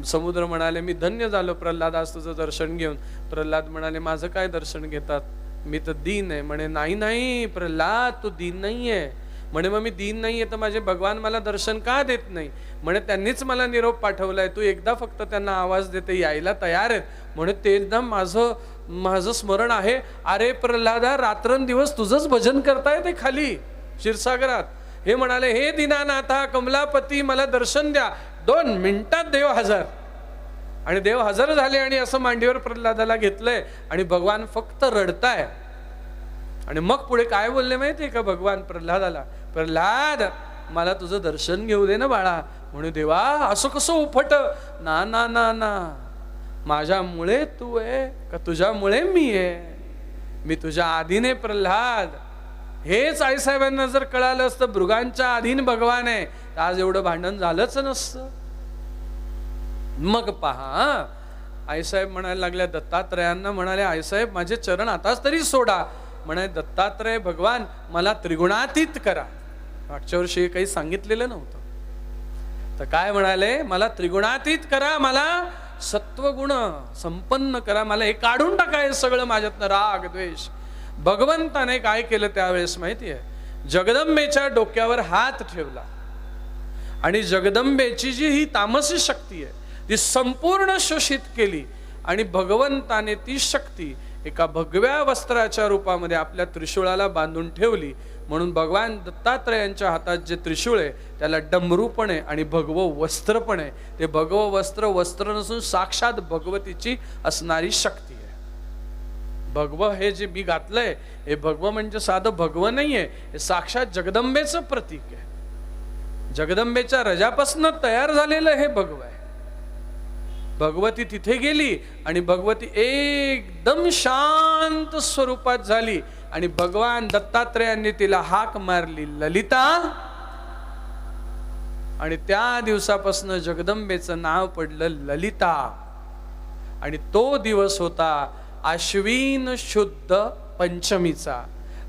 समुद्र म्हणाले मी धन्य झालो प्रल्हाद आज तुझं दर्शन घेऊन. प्रल्हाद म्हणाले माझं काय दर्शन घेतात, मी तर दीन आहे. म्हणे नाही नाही प्रल्हाद तू दीन नाही आहे. म्हणे मग मी दीन नाही आहे तर माझे भगवान मला दर्शन का देत नाही. म्हणे त्यांनीच मला निरोप पाठवलाय, तू एकदा फक्त त्यांना आवाज देते यायला तयार आहेत. म्हणे ते एकदा माझं स्मरण आहे. अरे प्रल्हादा रात्रंदिवस तुझंच भजन करताय ते खाली क्षीरसागरात. हे म्हणाले हे दीनानाथा कमलापती मला दर्शन द्या. 2 मिनिटात देव हजर. आणि देव हजर झाले आणि असं मांडीवर प्रल्हादाला घेतलंय आणि भगवान फक्त रडताय. आणि मग पुढे काय बोलले माहितीये का भगवान प्रल्हादाला, प्रल्हाद मला तुझं दर्शन घेऊ दे ना बाळा. म्हणून देवा असं कसं उपट. ना ना ना ना, माझ्यामुळे तू आहे का तुझ्यामुळे मी आहे. मी तुझ्या आधीने प्रल्हाद. हेच आईसाहेबांना जर कळालं असतं भृगांच्या आधीन भगवान आहे तर आज एवढं भांडण झालंच नसतं. मग पहा आईसाहेब म्हणायला लागल्या दत्तात्रयांना, म्हणाले आईसाहेब माझे चरण आताच तरी सोडा. म्हणे दत्तात्रय भगवान मला त्रिगुणातीत करा. मागच्या वर्षी काही सांगितलेलं नव्हतं तर काय म्हणाले, मला त्रिगुणातीत करा, मला सत्वगुण संपन्न करा, मला हे काढून टाका हे सगळं माझ्यातनं राग द्वेष. भगवंताने काय केलं त्यावेळेस माहितीये, जगदंबेच्या डोक्यावर हात ठेवला आणि जगदंबेची जी ही तामसी शक्ती आहे ती संपूर्ण शोषित केली आणि भगवंताने ती शक्ती एका भगव्या वस्त्राच्या रूपामध्ये आपल्या त्रिशूळाला बांधून ठेवली. म्हणून भगवान दत्तात्रयांच्या हातात जे त्रिशूळ आहे त्याला डमरू पण आहे आणि भगवं वस्त्र पण आहे. ते भगवं वस्त्र नसून साक्षात भगवतीची असणारी शक्ती आहे. भगवं हे जे मी घातलंय हे भगवं म्हणजे साधं भगवं नाहीये, हे साक्षात जगदंबेचं प्रतीक आहे. जगदंबेच्या रजापासून तयार झालेलं हे भगवं आहे. भगवती तिथे गेली आणि भगवती एकदम शांत स्वरूपात झाली आणि भगवान दत्तात्रयांनी तिला हाक मारली ललिता. आणि त्या दिवसापासून जगदंबेचं नाव पडलं ललिता. आणि तो दिवस होता आश्विन शुद्ध पंचमीचा.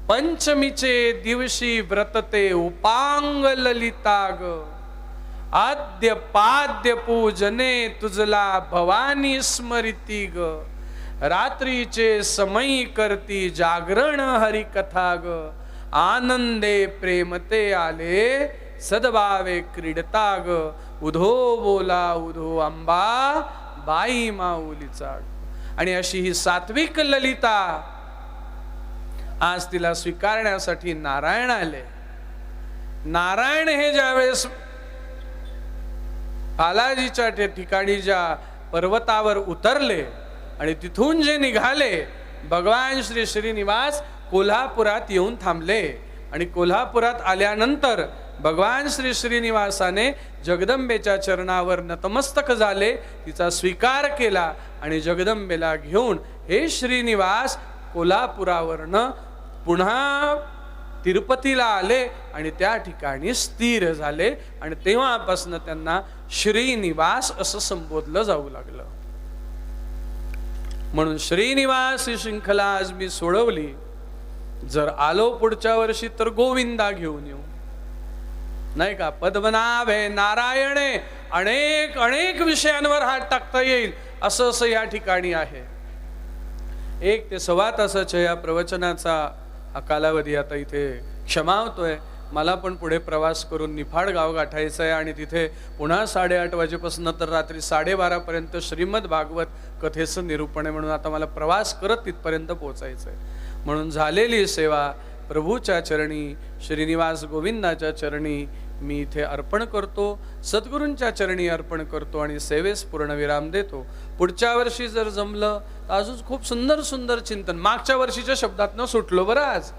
पंचमीचे दिवशी व्रतते उपांग ललिता ग. आद्य पाद्य पूजने तुझला भवानी स्मृती ग. रात्रीचे समयी करती जागरण हरिकथा ग. आनंदे प्रेमते आले सद्भावे क्रीडता ग. उधो बोला उधो अंबा बाई माऊलीचा. आणि अशी ही सात्विक ललिता आज तिला स्वीकारण्यासाठी नारायण आले. नारायण हे ज्यावेळेस बालाजीच्या ठिकाणी ज्या पर्वतावर उतरले आणि तिथून जे निघाले, भगवान श्री श्रीनिवास कोल्हापुरात येऊन थांबले. आणि कोल्हापुरात आल्यानंतर भगवान श्री श्रीनिवासाने जगदंबेच्या चरणावर नतमस्तक झाले, तिचा स्वीकार केला आणि जगदंबेला घेऊन हे श्रीनिवास कोल्हापुरावरनं पुन्हा तिरुपतीला आले आणि त्या ठिकाणी स्थिर झाले आणि तेव्हापासून त्यांना श्रीनिवास असं संबोधलं जाऊ लागलं. म्हणून श्रीनिवास ही शृंखला आज मी सोडवली. जर आलो पुढच्या वर्षी तर गोविंदा घेऊन येऊ, नाही का? पद्मनाभ आहे, नारायण आहे, अनेक अनेक विषयांवर हात टाकता येईल असं असं या ठिकाणी आहे. 1 ते 1.25 तासाच्या या प्रवचनाचा हा कालावधी आता इथे क्षमावतोय. मला पण पुढे प्रवास करून निफाड गाव गाठायचं आहे आणि तिथे पुन्हा 8:30 वाजेपासून तर रात्री 12:30 पर्यंत श्रीमद भागवत कथेचं निरूपण आहे. म्हणून आता मला प्रवास करत तिथपर्यंत पोहोचायचं आहे. म्हणून झालेली सेवा प्रभूच्या चरणी, श्रीनिवास गोविंदाच्या चरणी मी इथे अर्पण करतो, सद्गुरूंच्या चरणी अर्पण करतो आणि सेवेस पूर्णविराम देतो. पुढच्या वर्षी जर जमलं तर अजून खूप सुंदर सुंदर चिंतन. मागच्या वर्षीच्या शब्दातनं सुटलो बरं, आज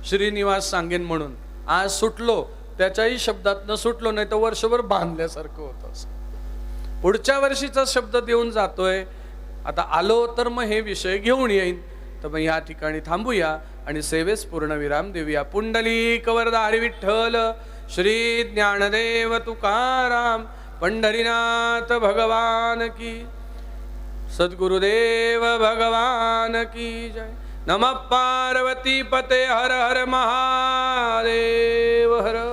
श्रीनिवास सांगेन म्हणून आज सुटलो, त्याच्याही शब्दातनं सुटलो, नाही तर वर्षभर बांधल्यासारखं होतं. असं पुढच्या वर्षीचा शब्द देऊन जातोय. आता आलो तर मग हे विषय घेऊन येईन. तर मग या ठिकाणी थांबूया आणि सेवेस पूर्णविराम देऊया. पुंडलिक वरदारी विठ्ठल श्री ज्ञानदेव तुकाराम पंढरीनाथ भगवान की, सद्गुरुदेव भगवान की जय. नमः पार्वती पते हर हर महादेव हर.